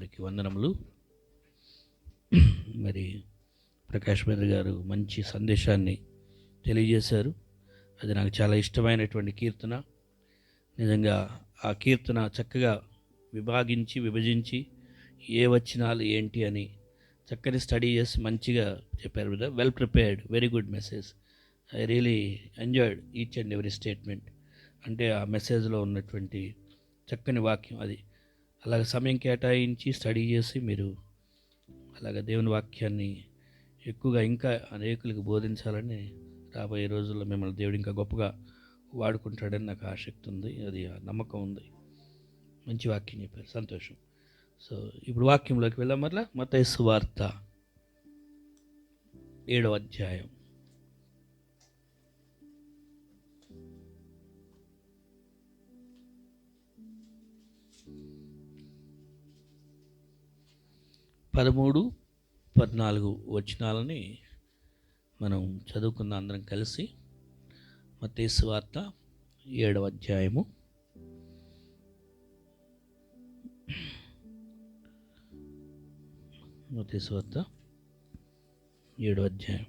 వారికి వందనములు. మరి ప్రకాష్ బ్రదర్ గారు మంచి సందేశాన్ని తెలియజేశారు. అది నాకు చాలా ఇష్టమైనటువంటి కీర్తన. నిజంగా ఆ కీర్తన చక్కగా విభజించి ఏ వచనాలు ఏంటి అని చక్కని స్టడీ చేసి మంచిగా చెప్పారు brother. Well prepared, very good message. I really enjoyed each and every statement. అంటే ఆ మెసేజ్లో ఉన్నటువంటి చక్కని వాక్యం అది. అలాగ సమయం కేటాయించి స్టడీ చేసి మీరు అలాగ దేవుని వాక్యాన్ని ఎక్కువగా ఇంకా అనేకులకు బోధించాలని రాబోయే రోజుల్లో మిమ్మల్ని దేవుడు ఇంకా గొప్పగా వాడుకుంటాడని నాకు ఆసక్తి ఉంది, అది ఆ నమ్మకం ఉంది. మంచి వాక్యం చెప్పారు, సంతోషం. సో ఇప్పుడు వాక్యంలోకి వెళ్దాం. మరలా మత్తయి సువార్త 7వ అధ్యాయం. పదమూడు 14 వచనాలని మనం చదువుకుందాం అందరం కలిసి. మత్తయి సువార్త 7వ అధ్యాయము. మత్తయి సువార్త 7వ అధ్యాయం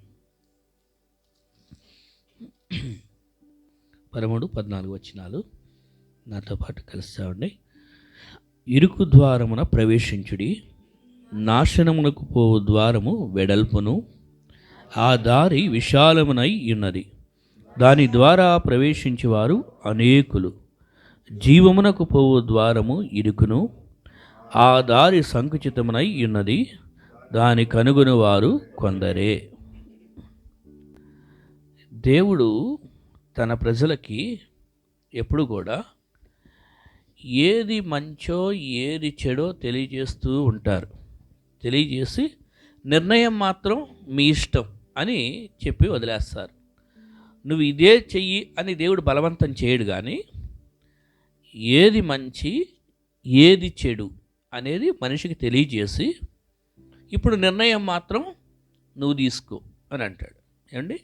13-14 వచనాలు నాతో పాటు కలుస్తామండి. ఇరుకు ద్వారమున ప్రవేశించుడి, నాశనమునకు పోవు ద్వారము వెడల్పును, ఆ దారి విశాలమునై ఉన్నది, దాని ద్వారా ప్రవేశించేవారు అనేకులు. జీవమునకు పోవు ద్వారము ఇరుకును, ఆ దారి సంకుచితమునై ఉన్నది, దాని కనుగొనువారు కొందరే. దేవుడు తన ప్రజలకి ఎప్పుడు కూడా ఏది మంచో ఏది చెడో తెలియజేస్తూ ఉంటారు. తెలియజేసి నిర్ణయం మాత్రం మీ ఇష్టం అని చెప్పి వదిలేస్తారు. నువ్వు ఇదే చెయ్యి అని దేవుడు బలవంతం చేయడు, కానీ ఏది మంచి ఏది చెడు అనేది మనిషికి తెలియజేసి ఇప్పుడు నిర్ణయం మాత్రం నువ్వు తీసుకో అని అంటాడు. ఏమండి,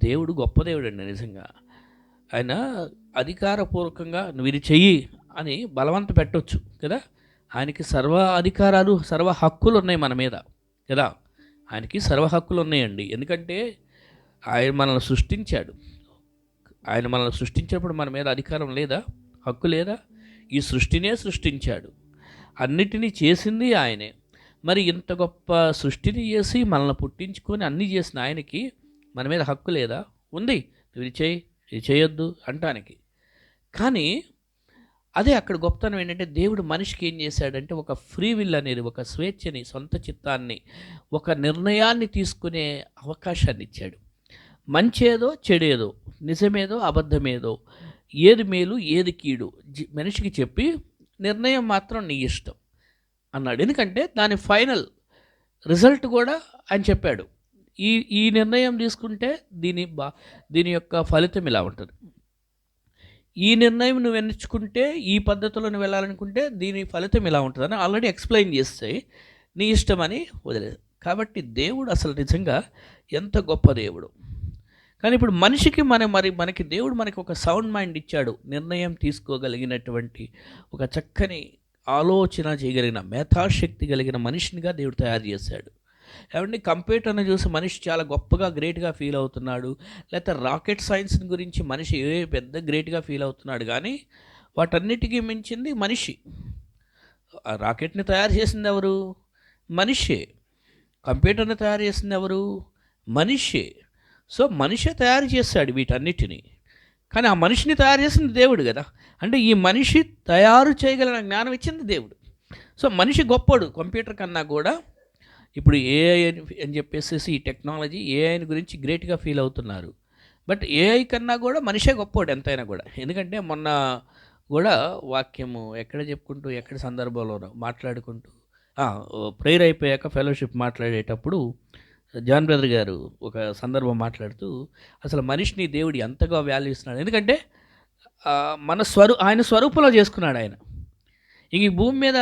దేవుడు గొప్ప దేవుడు అండి. నిజంగా ఆయన అధికారపూర్వకంగా నువ్వు ఇది చెయ్యి అని బలవంత పెట్టవచ్చు కదా. ఆయనకి సర్వ అధికారాలు, సర్వ హక్కులు ఉన్నాయి మన మీద కదా. ఆయనకి సర్వ హక్కులు ఉన్నాయండి. ఎందుకంటే ఆయన మనల్ని సృష్టించాడు. ఆయన మనల్ని సృష్టించినప్పుడు మన మీద అధికారం లేదా, హక్కు లేదా? ఈ సృష్టినే సృష్టించాడు, అన్నిటినీ చేసింది ఆయనే. మరి ఇంత గొప్ప సృష్టిని చేసి మనల్ని పుట్టించుకొని అన్నీ చేసిన ఆయనకి మన మీద హక్కు లేదా? ఉంది. నువ్వు ఇది చేయి, ఇది చేయొద్దు అంటానికి. కానీ అదే అక్కడ గొప్పతనం ఏంటంటే, దేవుడు మనిషికి ఏం చేశాడంటే ఒక ఫ్రీ విల్ అనేది, ఒక స్వేచ్ఛని, సొంత చిత్తాన్ని, ఒక నిర్ణయాన్ని తీసుకునే అవకాశాన్ని ఇచ్చాడు. మంచేదో చెడేదో, నిజమేదో అబద్ధమేదో, ఏది మేలు ఏది కీడు మనిషికి చెప్పి నిర్ణయం మాత్రం నీ ఇష్టం అన్నాడు. ఎందుకంటే దాని ఫైనల్ రిజల్ట్ కూడా ఆయన చెప్పాడు. ఈ నిర్ణయం తీసుకుంటే దీని యొక్క ఫలితం ఇలా ఉంటుంది, ఈ నిర్ణయం నువ్వు ఎంచుకుంటే, ఈ పద్ధతిలో నువ్వు వెళ్ళాలనుకుంటే దీని ఫలితం ఇలా ఉంటుందని ఆల్రెడీ ఎక్స్ప్లెయిన్ చేస్తే నీ ఇష్టమని వదిలేదు. కాబట్టి దేవుడు అసలు నిజంగా ఎంత గొప్ప దేవుడు. కానీ ఇప్పుడు మనిషికి మనకి దేవుడు మనకి ఒక సౌండ్ మైండ్ ఇచ్చాడు. నిర్ణయం తీసుకోగలిగినటువంటి ఒక చక్కని ఆలోచన చేయగలిగిన మేధాశక్తి కలిగిన మనిషినిగా దేవుడు తయారు చేశాడు. ఏమంటే కంప్యూటర్ని చూసి మనిషి చాలా గొప్పగా గ్రేట్గా ఫీల్ అవుతున్నాడు, లేకపోతే రాకెట్ సైన్స్ని గురించి మనిషి పెద్ద గ్రేట్గా ఫీల్ అవుతున్నాడు. కానీ వాటన్నిటికీ మించింది మనిషి. ఆ రాకెట్ని తయారు చేసింది ఎవరు? మనిషే. కంప్యూటర్ని తయారు చేసింది ఎవరు? మనిషే. సో మనిషే తయారు చేశాడు వీటన్నిటినీ. కానీ ఆ మనిషిని తయారు చేసింది దేవుడు కదా. అంటే ఈ మనిషి తయారు చేయగలిగిన జ్ఞానం ఇచ్చింది దేవుడు. సో మనిషి గొప్పడు కంప్యూటర్ కన్నా కూడా. ఇప్పుడు ఏఐ అని చెప్పేసి ఈ టెక్నాలజీ ఏఐని గురించి గ్రేట్గా ఫీల్ అవుతున్నారు. బట్ ఏఐ కన్నా కూడా మనిషే గొప్పోడు ఎంతైనా కూడా. ఎందుకంటే మొన్న కూడా వాక్యము ఎక్కడ చెప్పుకుంటూ ఎక్కడ సందర్భంలో మాట్లాడుకుంటూ ప్రేయర్ అయిపోయాక ఫెలోషిప్ మాట్లాడేటప్పుడు జాన్ బ్రదర్ గారు ఒక సందర్భం మాట్లాడుతూ అసలు మనిషిని దేవుడు ఎంతగా వాల్యూ ఇస్తున్నాడు. ఎందుకంటే ఆయన స్వరూపంలో చేసుకున్నాడు ఆయన. ఇంక ఈ భూమి మీద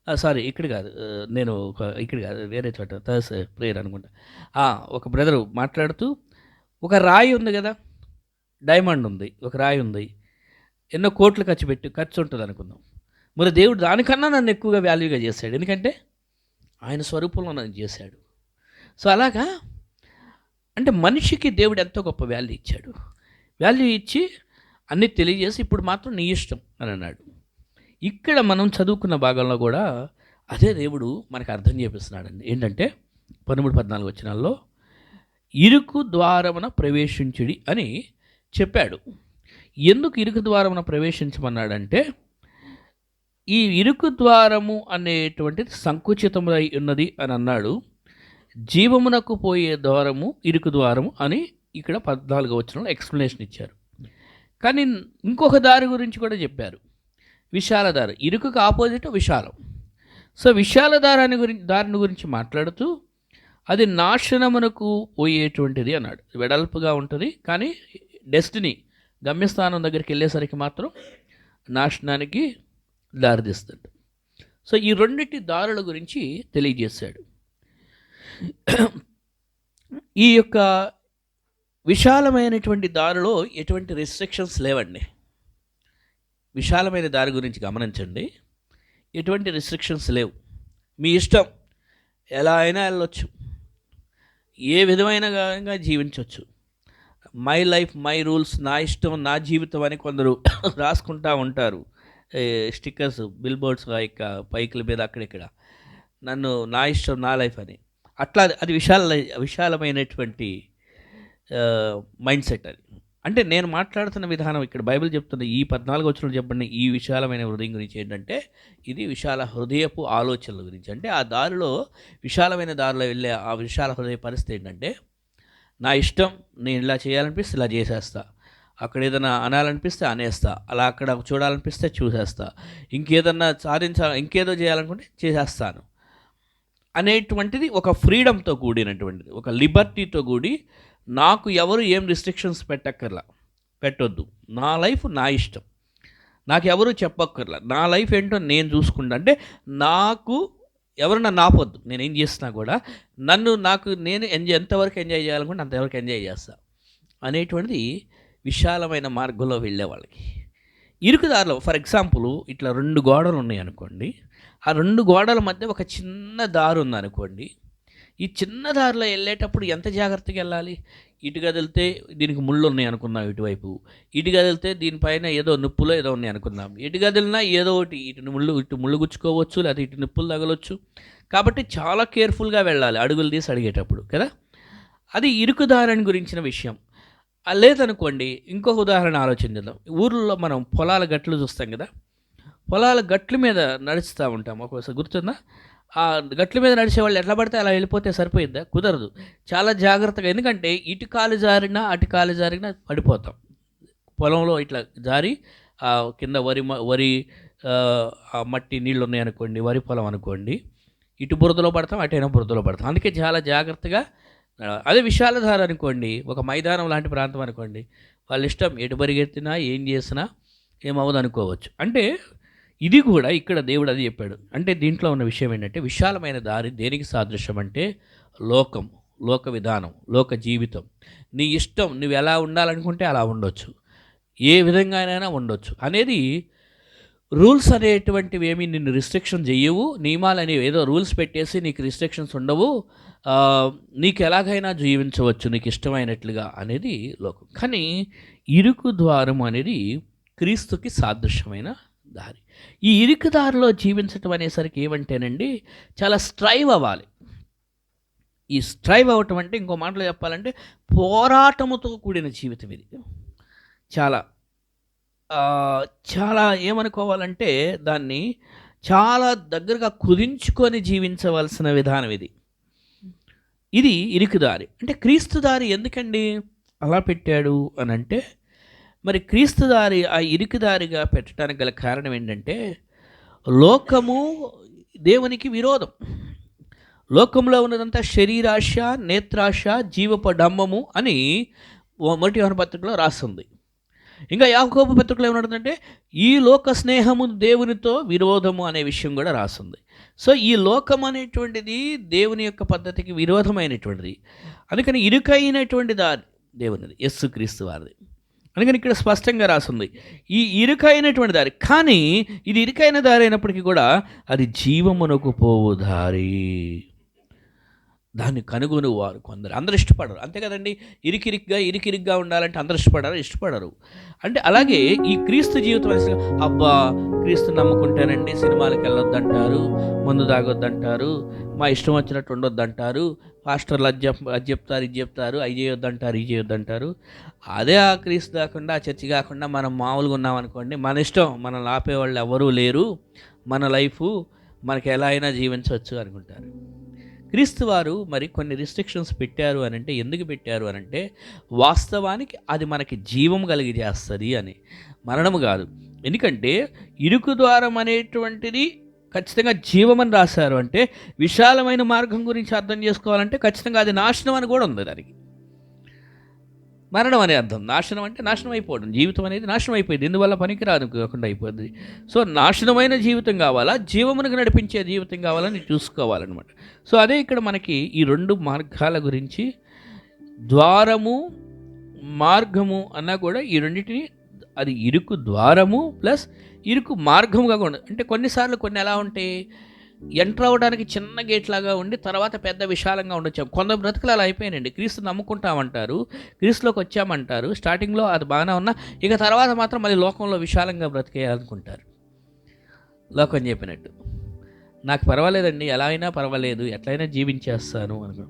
సారీ ఇక్కడ కాదు, నేను ఇక్కడ కాదు వేరే చోట థర్స్డే ప్రేయర్ అనుకుంటా. ఒక బ్రదరు మాట్లాడుతూ ఒక రాయి ఉంది కదా, డైమండ్ ఉంది, ఒక రాయి ఉంది, ఎన్నో కోట్లు ఖర్చు ఉంటుంది అనుకుందాం. మరి దేవుడు దానికన్నా నన్ను ఎక్కువగా వాల్యూగా చేశాడు, ఎందుకంటే ఆయన స్వరూపంలో నన్ను చేశాడు. సో అలాగా అంటే మనిషికి దేవుడు ఎంతో గొప్ప వాల్యూ ఇచ్చాడు. వాల్యూ ఇచ్చి అన్నీ తెలియజేసి ఇప్పుడు మాత్రం నీ ఇష్టం అని అన్నాడు. ఇక్కడ మనం చదువుకున్న భాగంలో కూడా అదే దేవుడు మనకు అర్థం చేపిస్తున్నాడండి. ఏంటంటే 13-14 వచనాల్లో ఇరుకు ద్వారమున ప్రవేశించుడి అని చెప్పాడు. ఎందుకు ఇరుకు ద్వారమున ప్రవేశించమన్నాడంటే, ఈ ఇరుకు ద్వారము అనేటువంటిది సంకుచితమై ఉన్నది అని అన్నాడు. జీవమునకు పోయే ద్వారము ఇరుకు ద్వారము అని ఇక్కడ 14వ వచనంలో ఎక్స్ప్లెనేషన్ ఇచ్చారు. కానీ ఇంకొక దారి గురించి కూడా చెప్పారు, విశాల దారి. ఇరుకుకు ఆపోజిట్ విశాలం. సో విశాల దారిని గురించి మాట్లాడుతూ అది నాశనమునకు పోయేటువంటిది అన్నాడు. వెడల్పుగా ఉంటుంది, కానీ డెస్టినీ గమ్యస్థానం దగ్గరికి వెళ్ళేసరికి మాత్రం నాశనానికి దారితీస్తుంది. సో ఈ రెండింటి దారుల గురించి తెలియజేశాడు. ఈ యొక్క విశాలమైనటువంటి దారిలో ఎటువంటి రెస్ట్రిక్షన్స్ లేవండి. విశాలమైన దారి గురించి గమనించండి, ఎటువంటి రెస్ట్రిక్షన్స్ లేవు. మీ ఇష్టం, ఎలా అయినా వెళ్ళొచ్చు, ఏ విధమైన జీవించవచ్చు. మై లైఫ్ మై రూల్స్, నా ఇష్టం నా జీవితం అని కొందరు రాసుకుంటూ ఉంటారు స్టిక్కర్స్, బిల్ బోర్డ్స్ యొక్క పైకుల మీద అక్కడిక్కడ, నన్ను నా ఇష్టం నా లైఫ్ అని. అట్లా అది విశాలమైనటువంటి మైండ్ సెట్ అది. అంటే నేను మాట్లాడుతున్న విధానం ఇక్కడ బైబిల్ చెప్తున్న ఈ 14 వచనంలో చెప్పండి ఈ విశాలమైన హృదయం గురించి ఏంటంటే, ఇది విశాల హృదయపు ఆలోచనల గురించి. అంటే ఆ దారిలో, విశాలమైన దారిలో వెళ్ళే ఆ విశాల హృదయ పరిస్థితి ఏంటంటే, నా ఇష్టం, నేను ఇలా చేయాలనిపిస్తే ఇలా చేసేస్తా, అక్కడ ఏదైనా అనాలనిపిస్తే అనేస్తా, అలా అక్కడ చూడాలనిపిస్తే చూసేస్తా, ఇంకేదన్నా ఇంకేదో చేయాలనుకుంటే చేసేస్తాను అనేటువంటిది ఒక ఫ్రీడమ్తో కూడినటువంటిది, ఒక లిబర్టీతో కూడి, నాకు ఎవరు ఏం రిస్ట్రిక్షన్స్ పెట్టొద్దు, నా లైఫ్ నా ఇష్టం, నాకు ఎవరు చెప్పక్కర్లా, నా లైఫ్ ఏంటో నేను చూసుకుంటా. అంటే నాకు ఎవరు నన్ను ఆపొద్దు, నేనేం చేస్తున్నా కూడా నేను ఎంతవరకు ఎంజాయ్ చేయాలనుకుంటే అంతవరకు ఎంజాయ్ చేస్తా అనేటువంటిది విశాలమైన మార్గంలో వెళ్ళే వాళ్ళకి. ఇరుకుదారిలో ఫర్ ఎగ్జాంపుల్ ఇట్లా 2 గోడలు ఉన్నాయి అనుకోండి, ఆ 2 గోడల మధ్య ఒక చిన్న దారి ఉందనుకోండి. ఈ చిన్న దారిలో వెళ్ళేటప్పుడు ఎంత జాగ్రత్తగా వెళ్ళాలి. ఇటు కదిలితే దీనికి ముళ్ళు ఉన్నాయి అనుకున్నాం ఇటువైపు, ఇటు కదిలితే దీనిపైన ఏదో నిప్పులో ఏదో ఉన్నాయి అనుకున్నాం, ఇటు కదిలినా ఏదో ఒకటి ఇటు ముళ్ళు గుచ్చుకోవచ్చు, లేకపోతే ఇటు నిప్పులు తగలవచ్చు. కాబట్టి చాలా కేర్ఫుల్గా వెళ్ళాలి అడుగులు తీసి అడిగేటప్పుడు కదా. అది ఇరుకుదారిని గురించిన విషయం. లేదనుకోండి, ఇంకొక ఉదాహరణ ఆలోచించుదాం. ఊర్లో మనం పొలాల గట్లు చూస్తాం కదా, పొలాల గట్ల మీద నడుస్తూ ఉంటాం. ఒక్కోసారి గుర్తుందా, ఆ గట్ల మీద నడిచే వాళ్ళు ఎట్లా పడితే అలా వెళ్ళిపోతే సరిపోయిద్దా? కుదరదు. చాలా జాగ్రత్తగా, ఎందుకంటే ఇటు కాలు జారినా అటు కాలు జారినా పడిపోతాం. పొలంలో ఇట్లా జారి కింద వరి మట్టి నీళ్ళు ఉన్నాయనుకోండి, వరి పొలం అనుకోండి, ఇటు బురదలో పడతాం, అటైనా బురదలో పడతాం. అందుకే చాలా జాగ్రత్తగా. అదే విశాలధార అనుకోండి, ఒక మైదానం లాంటి ప్రాంతం అనుకోండి, వాళ్ళ ఇష్టం ఎటు పరిగెత్తినా ఏం చేసినా ఏమవుదు అనుకోవచ్చు. అంటే ఇది కూడా ఇక్కడ దేవుడు అది చెప్పాడు. అంటే దీంట్లో ఉన్న విషయం ఏంటంటే, విశాలమైన దారి దేనికి సాదృశ్యం అంటే లోకం, లోక విధానం, లోక జీవితం. నీ ఇష్టం, నువ్వు ఎలా ఉండాలనుకుంటే అలా ఉండొచ్చు, ఏ విధంగానైనా ఉండొచ్చు అనేది. రూల్స్ అనేటువంటివి ఏమీ నిన్ను రిస్ట్రిక్షన్ చేయవు, నియమాలు అనేవి ఏదో రూల్స్ పెట్టేసి నీకు రిస్ట్రిక్షన్స్ ఉండవు, నీకు ఎలాగైనా జీవించవచ్చు నీకు ఇష్టమైనట్లుగా అనేది లోకం. కానీ ఇరుకు ద్వారం అనేది క్రీస్తుకి సాదృశ్యమైన దారి. ఈ ఇరుకు దారిలో జీవించటం అనేసరికి ఏమంటేనండి, చాలా స్ట్రైవ్ అవ్వాలి. ఈ స్ట్రైవ్ అవ్వటం అంటే ఇంకో మాటలో చెప్పాలంటే పోరాటముతో కూడిన జీవితం ఇది. చాలా ఏమనుకోవాలంటే దాన్ని చాలా దగ్గరగా కుదించుకొని జీవించవలసిన విధానం ఇది. ఇది ఇరుకుదారి. అంటే క్రీస్తు దారి ఎందుకండి అలా పెట్టాడు అని అంటే, మరి క్రీస్తు దారి ఆ ఇరుకుదారిగా పెట్టడానికి గల కారణం ఏంటంటే, లోకము దేవునికి విరోధం. లోకంలో ఉన్నదంతా శరీరాశ, నేత్రాశ, జీవపు డంబము అని 1 యోహాను పత్రికలో రాస్తుంది. ఇంకా యాకోబు పత్రికలో ఏమన్నదంటే, ఈ లోక స్నేహము దేవునితో విరోధము అనే విషయం కూడా రాస్తుంది. సో ఈ లోకం అనేటువంటిది దేవుని యొక్క పద్ధతికి విరోధమైనటువంటిది. అందుకని ఇరుకైనటువంటి దారి దేవునిది, యేసుక్రీస్తు వారిది. అందుకని ఇక్కడ స్పష్టంగా రాసింది ఈ ఇరుకైనటువంటి దారి. కానీ ఇది ఇరుకైన దారి అయినప్పటికీ కూడా అది జీవమునకు పోవు దారి. దాన్ని కనుగొని వారు కొందరు, అందరు ఇష్టపడరు. అంతే కదండి, ఇరికిరిగ్గా ఉండాలంటే అందరు ఇష్టపడరు. అంటే అలాగే ఈ క్రీస్తు జీవితం అసలు, అబ్బా క్రీస్తు నమ్ముకుంటానండి, సినిమాలకు వెళ్ళొద్దంటారు, మందు తాగొద్దంటారు, మా ఇష్టం వచ్చినట్టు ఉండొద్దంటారు, పాస్టర్లు అది చెప్తారు, ఇది చెప్తారు, అవి చేయొద్దంటారు. అదే ఆ క్రీస్తు కాకుండా, ఆ చర్చి కాకుండా మనం మామూలుగా ఉన్నామనుకోండి, మన ఇష్టం, మనల్ని ఆపేవాళ్ళు ఎవరూ లేరు, మన లైఫ్ మనకి ఎలా అయినా జీవించవచ్చు అనుకుంటారు. క్రీస్తు వారు మరి కొన్ని రిస్ట్రిక్షన్స్ పెట్టారు అని అంటే, ఎందుకు పెట్టారు అని అంటే, వాస్తవానికి అది మనకి జీవం కలిగి చేస్తుంది అని, మరణము కాదు. ఎందుకంటే ఇరుకు ద్వారం అనేటువంటిది ఖచ్చితంగా జీవమని రాశారు అంటే, విశాలమైన మార్గం గురించి అర్థం చేసుకోవాలంటే ఖచ్చితంగా అది నాశనం అని కూడా ఉంది. దానికి మరణం అనే అర్థం. నాశనం అంటే నాశనం అయిపోవడం, జీవితం అనేది నాశనం అయిపోయింది, ఎందువల్ల పనికిరాదు కాకుండా అయిపోద్ది. సో నాశనమైన జీవితం కావాలా, జీవమునకు నడిపించే జీవితం కావాలని చూసుకోవాలన్నమాట. సో అదే ఇక్కడ మనకి ఈ రెండు మార్గాల గురించి, ద్వారము మార్గము అన్నా కూడా ఈ రెండింటిని, అది ఇరుకు ద్వారము ప్లస్ ఇరుకు మార్గముగా కూడా. అంటే కొన్నిసార్లు కొన్ని ఎలా ఉంటాయి, ఎంటర్ అవ్వడానికి చిన్న గేట్ లాగా ఉండి తర్వాత పెద్ద విశాలంగా ఉండొచ్చాం. కొందరు బ్రతుకులు అలా అయిపోయానండి. క్రీస్తు నమ్ముకుంటామంటారు, క్రీస్తులోకి వచ్చామంటారు, స్టార్టింగ్లో అది బాగానే ఉన్నా, ఇక తర్వాత మాత్రం మళ్ళీ లోకంలో విశాలంగా బ్రతికేయాలనుకుంటారు. లోకం చెప్పినట్టు నాకు పర్వాలేదండి, ఎలా అయినా పర్వాలేదు, ఎట్లయినా జీవించేస్తాను అనుకో.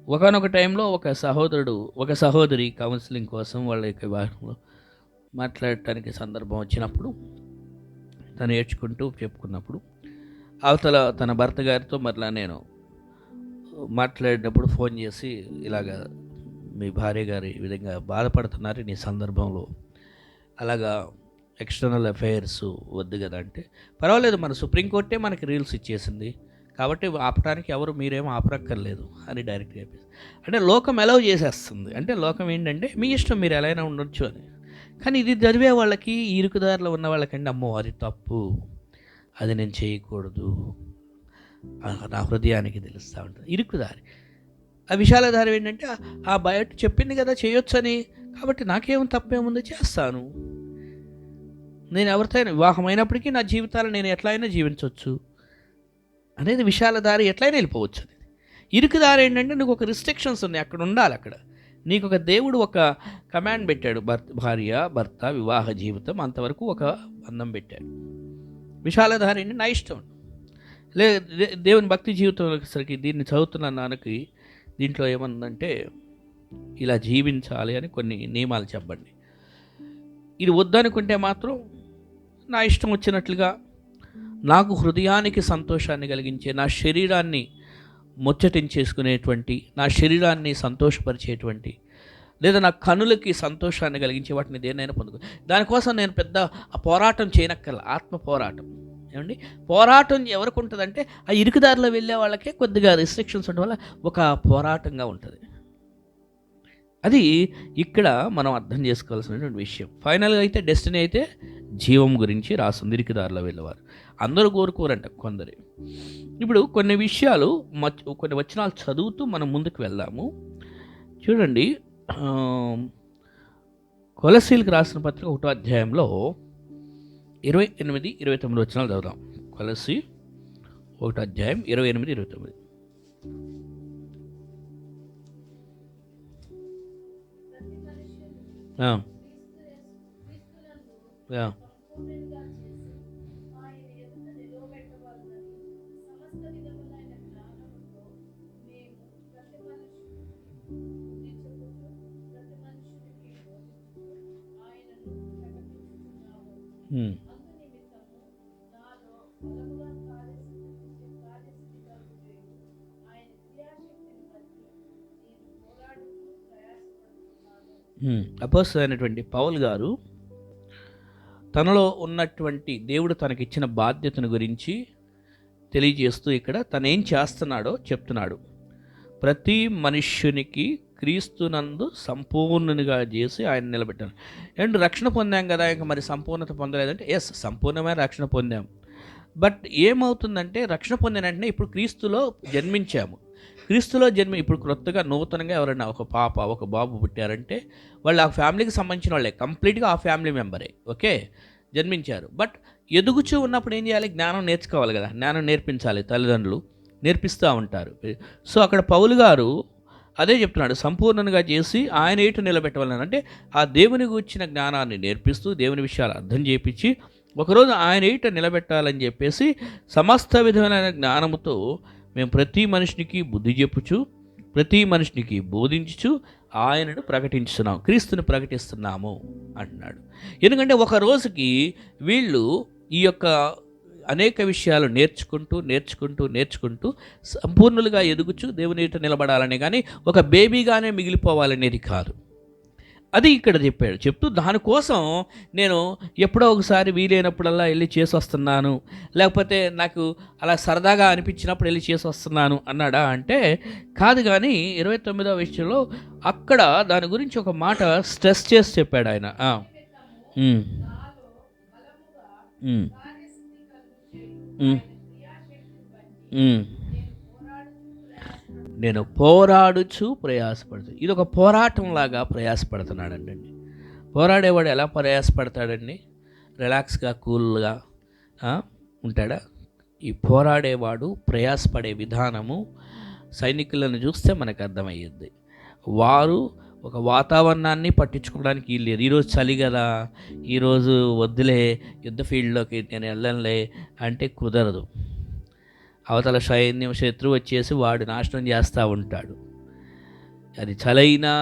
ఒకనొక టైంలో ఒక సహోదరి కౌన్సిలింగ్ కోసం వాళ్ళ యొక్క వివాహంలో మాట్లాడటానికి సందర్భం వచ్చినప్పుడు, తను ఏడ్చుకుంటూ చెప్పుకున్నప్పుడు, అవతల తన భర్త గారితో మరలా నేను మాట్లాడినప్పుడు ఫోన్ చేసి, ఇలాగా మీ భార్య గారు ఈ విధంగా బాధపడుతున్నారు నీ సందర్భంలో, అలాగా ఎక్స్టర్నల్ అఫైర్స్ వద్దు కదా అంటే, పర్వాలేదు, మన సుప్రీంకోర్టే మనకి రూల్స్ ఇచ్చేసింది కాబట్టి ఆపడానికి మీరేమో ఆపరక్కర్లేదు అని డైరెక్ట్గా చెప్పేసి. అంటే లోకం అలౌ చేసేస్తుంది. అంటే లోకం ఏంటంటే మీ ఇష్టం, మీరు ఎలా అయినా ఉండొచ్చు అని. కానీ ఇది చదివే వాళ్ళకి, ఇరుకుదారిలో ఉన్న వాళ్ళకంటే, అమ్మో అది తప్పు, అది నేను చేయకూడదు, నా హృదయానికి తెలుస్తూ ఉంటుంది. ఇరుకుదారి. ఆ విశాల దారి ఏంటంటే, ఆ బయట చెప్పింది కదా చేయొచ్చని, కాబట్టి నాకేమో తప్పేముంది, చేస్తాను. నేను ఎవరితో వివాహం అయినప్పటికీ నా జీవితాలు నేను ఎట్లయినా జీవించవచ్చు అనేది విశాల దారి, ఎట్లయినా వెళ్ళిపోవచ్చు అనేది. ఇరుకు దారి ఏంటంటే నీకు ఒక రిస్ట్రిక్షన్స్ ఉన్నాయి, అక్కడ ఉండాలి. అక్కడ నీకు ఒక దేవుడు ఒక కమాండ్ పెట్టాడు, భార్య భర్త వివాహ జీవితం అంతవరకు ఒక బంధం పెట్టాడు. విశాలధారి అంటే నా ఇష్టం. దేవుని భక్తి జీవితంలోకి దీన్ని చదువుతున్న నాన్నకి దీంట్లో ఏమన్నంటే, ఇలా జీవించాలి అని కొన్ని నియమాలు చెప్పండి. ఇది వద్దనుకుంటే మాత్రం నా ఇష్టం వచ్చినట్లుగా, నాకు హృదయానికి సంతోషాన్ని కలిగించే, నా శరీరాన్ని ముచ్చటించేసుకునేటువంటి, నా శరీరాన్ని సంతోషపరిచేటువంటి, లేదా నా కనులకి సంతోషాన్ని కలిగించే వాటిని దేన్నైనా పొందుకో. దానికోసం నేను పెద్ద పోరాటం చేయనక్కర్ల, ఆత్మ పోరాటం. ఏమండి, పోరాటం ఎవరికి ఉంటుందంటే, ఆ ఇరుకుదారిలో వెళ్ళే వాళ్ళకే కొద్దిగా రిస్ట్రిక్షన్స్ ఉండడం వల్ల ఒక పోరాటంగా ఉంటుంది. అది ఇక్కడ మనం అర్థం చేసుకోవాల్సినటువంటి విషయం. ఫైనల్గా అయితే డెస్టినీ అయితే జీవం గురించి రాస్తుంది. ఇరుకుదారిలో వెళ్ళేవారు అందరూ కోరుకోరంట, కొందరు. ఇప్పుడు కొన్ని విషయాలు, కొన్ని వచనాలు చదువుతూ మనం ముందుకు వెళ్దాము. చూడండి, కొలసీలకు రాసిన పత్రిక 1వ అధ్యాయంలో 28, 29 వచనాలు చదువుదాం. కొలసీ 1వ అధ్యాయం 28, 29. అపోస్తలుడు అయినటువంటి పౌలు గారు తనలో ఉన్నటువంటి దేవుడు తనకిచ్చిన బాధ్యతను గురించి తెలియజేస్తూ ఇక్కడ తనేం చేస్తున్నాడో చెప్తున్నాడు. ప్రతి మనుష్యునికి క్రీస్తునందు సంపూర్ణునిగా చేసి ఆయన నిలబెట్టాను. అండ్ రక్షణ పొందాం కదా, ఇంకా మరి సంపూర్ణత పొందలేదంటే, ఎస్, సంపూర్ణమైన రక్షణ పొందాం. బట్ ఏమవుతుందంటే, రక్షణ పొందిన వెంటనే ఇప్పుడు క్రీస్తులో జన్మించాము. క్రీస్తులో ఇప్పుడు క్రొత్తగా నూతనంగా ఎవరైనా ఒక పాప ఒక బాబు పుట్టారంటే వాళ్ళు ఆ ఫ్యామిలీకి సంబంధించిన వాళ్ళే, కంప్లీట్గా ఆ ఫ్యామిలీ మెంబరే. ఓకే, జన్మించారు. బట్ ఎదుగుచూ ఉన్నప్పుడు ఏం చేయాలి? జ్ఞానం నేర్చుకోవాలి కదా, జ్ఞానం నేర్పించాలి, తల్లిదండ్రులు నేర్పిస్తూ ఉంటారు. సో అక్కడ పౌలు గారు అదే చెప్తున్నాడు, సంపూర్ణంగా చేసి ఆయన ఎటు నిలబెట్టవాలని. అంటే ఆ దేవుని గూర్చిన జ్ఞానాన్ని నేర్పిస్తూ దేవుని విషయాలు అర్థం చేపించి ఒకరోజు ఆయన ఎటు నిలబెట్టాలని చెప్పేసి సమస్త విధమైన జ్ఞానముతో మేము ప్రతి మనిషినికి బుద్ధి చెప్పుచు ప్రతి మనిషినికి బోధించుచు ఆయనను ప్రకటించుతున్నాము, క్రీస్తుని ప్రకటిస్తున్నాము అంటున్నాడు. ఎందుకంటే ఒక రోజుకి వీళ్ళు ఈ యొక్క అనేక విషయాలు నేర్చుకుంటూ సంపూర్ణులుగా ఎదుగుచు దేవుని ఎదుట నిలబడాలని, కానీ ఒక బేబీగానే మిగిలిపోవాలనేది కాదు. అది ఇక్కడ చెప్తూ దానికోసం నేను ఎప్పుడో ఒకసారి వీలైనప్పుడల్లా వెళ్ళి చేసి వస్తున్నాను, లేకపోతే నాకు అలా సరదాగా అనిపించినప్పుడు వెళ్ళి చేసి వస్తున్నాను అన్నాడా అంటే కాదు. కానీ 29వ విషయంలో అక్కడ దాని గురించి ఒక మాట స్ట్రెస్ చేసి చెప్పాడు ఆయన. నేను పోరాడుచు ప్రయాసపడుతాను. ఇది ఒక పోరాటంలాగా ప్రయాసపడుతున్నాడండి. పోరాడేవాడు ఎలా ప్రయాసపడతాడండి? రిలాక్స్గా కూల్గా ఉంటాడా? ఈ పోరాడేవాడు ప్రయాసపడే విధానము సైనికులను చూస్తే మనకు అర్థమయ్యేది. వారు ఒక వాతావరణాన్ని పట్టించుకోవడానికి లేదు. ఈరోజు చలి కదా, ఈరోజు వద్దులే యుద్ధ ఫీల్డ్లోకి నేను వెళ్ళనులే అంటే కుదరదు. అవతల సైన్యం శత్రువు వచ్చేసి వాడు నాశనం చేస్తూ ఉంటాడు. అది చలైనా,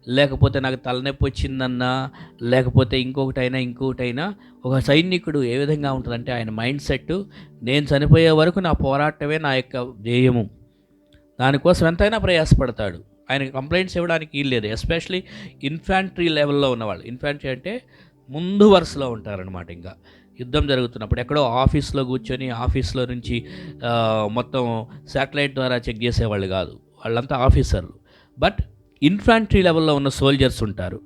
లేకపోతే నాకు తలనొప్పి వచ్చిందన్నా, లేకపోతే ఇంకొకటైనా ఒక సైనికుడు ఏ విధంగా ఉంటుందంటే ఆయన మైండ్ సెట్, నేను చనిపోయే వరకు నా పోరాటమే నా యొక్క ధ్యేయము, దానికోసం ఎంతైనా ప్రయాసపడతాడు. ఆయన కంప్లైంట్స్ ఇవ్వడానికి లేదు. ఎస్పెషలీ ఇన్ఫాంట్రీ లెవెల్లో ఉన్నవాళ్ళు. ఇన్ఫాంట్రీ అంటే ముందు వరుసలో ఉంటారనమాట. ఇంకా యుద్ధం జరుగుతున్నప్పుడు ఎక్కడో ఆఫీస్లో కూర్చొని ఆఫీస్లో నుంచి మొత్తం శాటిలైట్ ద్వారా చెక్ చేసేవాళ్ళు కాదు, వాళ్ళంతా ఆఫీసర్లు. బట్ ఇన్ఫాంట్రీ లెవెల్లో ఉన్న సోల్జర్స్ ఉంటారు,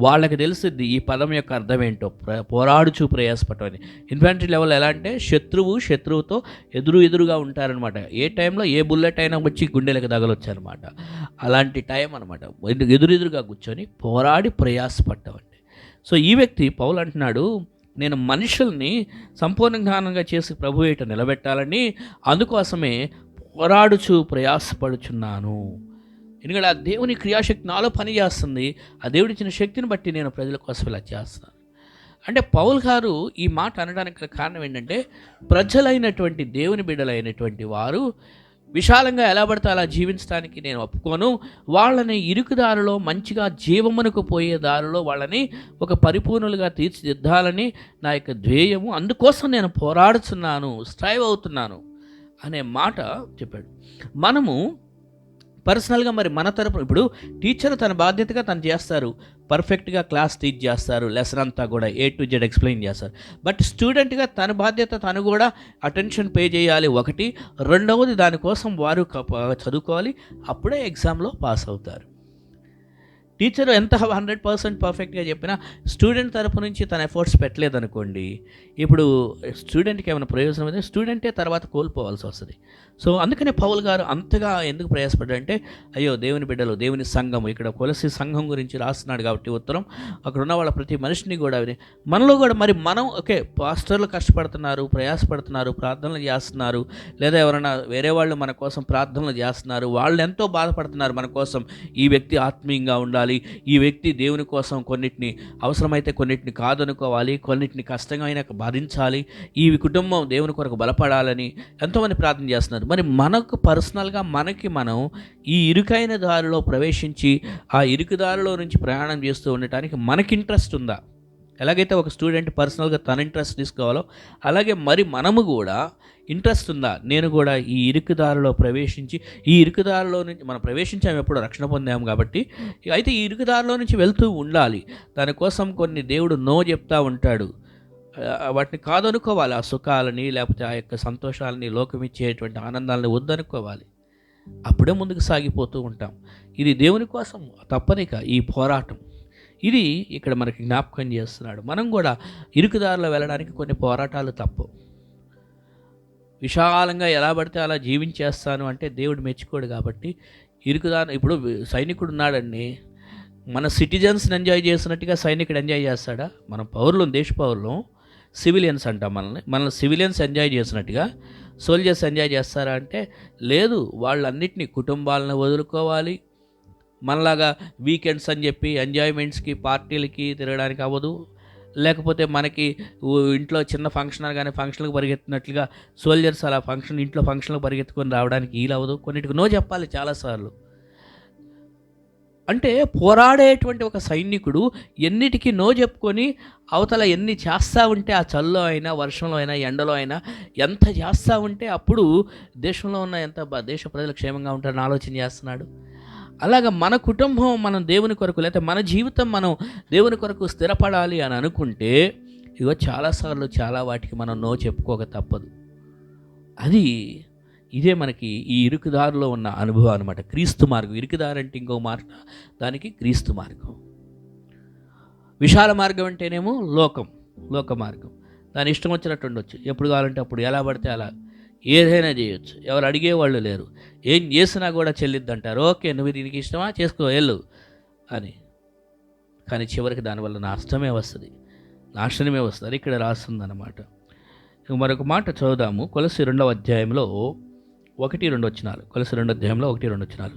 వాళ్ళకి తెలిసిద్ది ఈ పదం యొక్క అర్థం ఏంటో, పోరాడుచూ ప్రయాసపడటం అని. ఇన్ఫాంట్రీ లెవెల్ ఎలా అంటే శత్రువుతో ఎదురుగా ఉంటారనమాట. ఏ టైంలో ఏ బుల్లెట్ అయినా వచ్చి గుండెలకు తగలొచ్చు అనమాట. అలాంటి టైం అనమాట. ఎదురుగా కూర్చొని పోరాడి ప్రయాసపడటం అండి. సో ఈ వ్యక్తి పౌలు అంటున్నాడు, నేను మనుషుల్ని సంపూర్ణ జ్ఞానంగా చేసి ప్రభు ఎదుట నిలబెట్టాలని అందుకోసమే పోరాడుచూ ప్రయాసపడుచున్నాను. ఎందుకంటే ఆ దేవుని క్రియాశక్తి నాలో పనిచేస్తుంది. ఆ దేవుడి ఇచ్చిన శక్తిని బట్టి నేను ప్రజల కోసం ఇలా చేస్తున్నాను. అంటే పౌలు గారు ఈ మాట అనడానికి కారణం ఏంటంటే, ప్రజలైనటువంటి దేవుని బిడ్డలైనటువంటి వారు విశాలంగా ఎలా పడితే అలా జీవించడానికి నేను ఒప్పుకోను. వాళ్ళని ఇరుకుదారిలో మంచిగా జీవమునకు పోయే దారిలో వాళ్ళని ఒక పరిపూర్ణులుగా తీర్చిదిద్దాలని నా యొక్క ధ్యేయము. అందుకోసం నేను పోరాడుతున్నాను, స్ట్రైవ్ అవుతున్నాను అనే మాట చెప్పాడు. మనము పర్సనల్గా మరి మన తరపు ఇప్పుడు టీచర్ తన బాధ్యతగా తను చేస్తారు, పర్ఫెక్ట్గా క్లాస్ టీచ్ చేస్తారు, లెసన్ అంతా కూడా A to Z ఎక్స్ప్లెయిన్ చేస్తారు. బట్ స్టూడెంట్గా తన బాధ్యత తను కూడా అటెన్షన్ పే చేయాలి ఒకటి. రెండవది దానికోసం వారు చదువుకోవాలి, అప్పుడే ఎగ్జామ్లో పాస్ అవుతారు. టీచర్ ఎంత 100% పర్ఫెక్ట్గా చెప్పినా స్టూడెంట్ తరపు నుంచి తన ఎఫర్ట్స్ పెట్టలేదనుకోండి, ఇప్పుడు స్టూడెంట్కి ఏమైనా ప్రయోజనం అయితే స్టూడెంటే తర్వాత కోల్పోవాల్సి వస్తుంది. సో అందుకనే పౌలు గారు అంతగా ఎందుకు ప్రయాసపడ్డారంటే, అయ్యో దేవుని బిడ్డలు, దేవుని సంఘము, ఇక్కడ కొలసి సంఘం గురించి రాస్తున్నాడు కాబట్టి ఉత్తరం, అక్కడ ఉన్న వాళ్ళ ప్రతి మనిషిని కూడా మనలో కూడా మరి మనం ఓకే పాస్టర్లు కష్టపడుతున్నారు, ప్రయాసపడుతున్నారు, ప్రార్థనలు చేస్తున్నారు, లేదా ఎవరైనా వేరే వాళ్ళు మన కోసం ప్రార్థనలు చేస్తున్నారు, వాళ్ళు ఎంతో బాధపడుతున్నారు మన కోసం. ఈ వ్యక్తి ఆత్మీయంగా ఉండాలి, ఈ వ్యక్తి దేవుని కోసం కొన్నిటిని అవసరమైతే కొన్నిటిని కాదనుకోవాలి, కొన్నిటిని కష్టమైన భరించాలి, ఈ కుటుంబం దేవుని కొరకు బలపడాలని ఎంతోమంది ప్రార్థన చేస్తున్నారు. మరి మనకు పర్సనల్గా మనకి మనం ఈ ఇరుకైన దారిలో ప్రవేశించి ఆ ఇరుకు దారిలో నుంచి ప్రయాణం చేస్తూ ఉండటానికి మనకి ఇంట్రెస్ట్ ఉందా? ఎలాగైతే ఒక స్టూడెంట్ పర్సనల్గా తన ఇంట్రెస్ట్ తీసుకోవాలో అలాగే మరి మనము కూడా ఇంట్రెస్ట్ ఉందా? నేను కూడా ఈ ఇరుకుదారిలో ప్రవేశించి, ఈ ఇరుకుదారిలో నుంచి మనం ప్రవేశించాము, ఎప్పుడు రక్షణ పొందాము కాబట్టి, అయితే ఈ ఇరుకుదారిలో నుంచి వెళ్తూ ఉండాలి. దానికోసం కొన్ని దేవుడు నో చెప్తూ ఉంటాడు, వాటిని కాదనుకోవాలి. ఆ సుఖాలని లేకపోతే ఆ యొక్క సంతోషాలని, లోకమిచ్చేటువంటి ఆనందాలని వద్దనుకోవాలి. అప్పుడే ముందుకు సాగిపోతూ ఉంటాం. ఇది దేవుని కోసం తప్పనిక ఈ పోరాటం. ఇది ఇక్కడ మనకి జ్ఞాపకం చేస్తున్నాడు. మనం కూడా ఇరుకుదారిలో వెళ్ళడానికి కొన్ని పోరాటాలు తప్పు. విశాలంగా ఎలా పడితే అలా జీవించేస్తాను అంటే దేవుడు మెచ్చుకోడు. కాబట్టి ఇరుకుదాను. ఇప్పుడు సైనికుడు ఉన్నాడండి, మన సిటిజన్స్ని ఎంజాయ్ చేసినట్టుగా సైనికుడు ఎంజాయ్ చేస్తాడా? మనం పౌరులం, దేశ పౌరులం, సివిలియన్స్ అంటాం మనల్ని సివిలియన్స్ ఎంజాయ్ చేసినట్టుగా సోల్జర్స్ ఎంజాయ్ చేస్తారా అంటే లేదు. వాళ్ళన్నిటినీ కుటుంబాలను వదులుకోవాలి. మనలాగా వీకెండ్స్ అని చెప్పి ఎంజాయ్మెంట్స్కి పార్టీలకి తిరగడానికి అవ్వదు. లేకపోతే మనకి ఇంట్లో చిన్న ఫంక్షన్ కానీ ఫంక్షన్లకు పరిగెత్తినట్లుగా సోల్జర్స్ అలా ఇంట్లో ఫంక్షన్లకు పరిగెత్తుకొని రావడానికి వీలవ్వదు. కొన్నిటికి నో చెప్పాలి చాలాసార్లు. అంటే పోరాడేటువంటి ఒక సైనికుడు ఎన్నిటికీ నో చెప్పుకొని అవతల ఎన్ని చేస్తూ ఉంటే, ఆ చల్లో అయినా వర్షంలో అయినా ఎండలో అయినా ఎంత చేస్తూ ఉంటే అప్పుడు దేశంలో ఉన్న దేశ ప్రజలు క్షేమంగా ఉంటారని ఆలోచన చేస్తున్నాడు. అలాగ మన కుటుంబం మనం దేవుని కొరకు, లేకపోతే మన జీవితం మనం దేవుని కొరకు స్థిరపడాలి అని అనుకుంటే ఇగో చాలాసార్లు చాలా వాటికి మనం నో చెప్పుకోక తప్పదు. ఇదే మనకి ఈ ఇరుకుదారిలో ఉన్న అనుభవం అనమాట. క్రీస్తు మార్గం. ఇరుకుదారి అంటే ఇంకో మాట, దానికి క్రీస్తు మార్గం. విశాల మార్గం అంటేనేమో లోక మార్గం. దాని ఇష్టం వచ్చినట్టు ఉండొచ్చు, ఎప్పుడు కావాలంటే అప్పుడు, ఎలా పడితే అలా ఏదైనా చేయొచ్చు. ఎవరు అడిగేవాళ్ళు లేరు. ఏం చేసినా కూడా చెల్లిద్దంటారు. ఓకే, నువ్వు దీనికి ఇష్టమా, చేసుకో, వెళ్ళు అని. కానీ చివరికి దానివల్ల నష్టమే వస్తుంది, నాశనమే వస్తుంది. అది ఇక్కడ రాస్తుందన్నమాట. మరొక మాట చదువుదాము. కొలస్సీ 2వ అధ్యాయంలో 1-2 వచనాలు. కొలస్సీ 2వ అధ్యాయంలో 1-2 వచనాలు.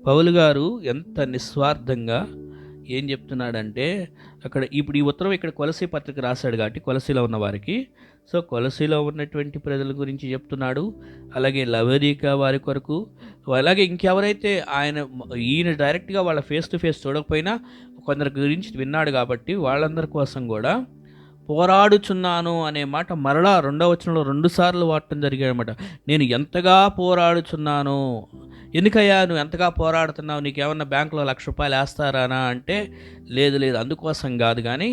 పౌలు గారు ఎంత నిస్వార్థంగా ఏం చెప్తున్నాడంటే, అక్కడ ఇప్పుడు ఈ ఉత్తరం ఇక్కడ కొలసీ పత్రిక రాశాడు కాబట్టి కొలసీలో ఉన్న వారికి, సో కొలసీలో ఉన్నటువంటి ప్రజల గురించి చెప్తున్నాడు. అలాగే లవోదికయ వారి కొరకు, అలాగే ఇంకెవరైతే ఈయన డైరెక్ట్గా వాళ్ళ ఫేస్ టు ఫేస్ చూడకపోయినా కొందరి గురించి విన్నాడు కాబట్టి వాళ్ళందరి కోసం కూడా పోరాడుచున్నాను అనే మాట మరలా 2వ వచనంలో 2 సార్లు వాడటం జరిగాడనమాట. నేను ఎంతగా పోరాడుచున్నాను. ఎందుకయ్యా నువ్వు ఎంతగా పోరాడుతున్నావు, నీకేమన్నా బ్యాంకులో ₹1,00,000 వేస్తారానా అంటే లేదు, అందుకోసం కాదు, కానీ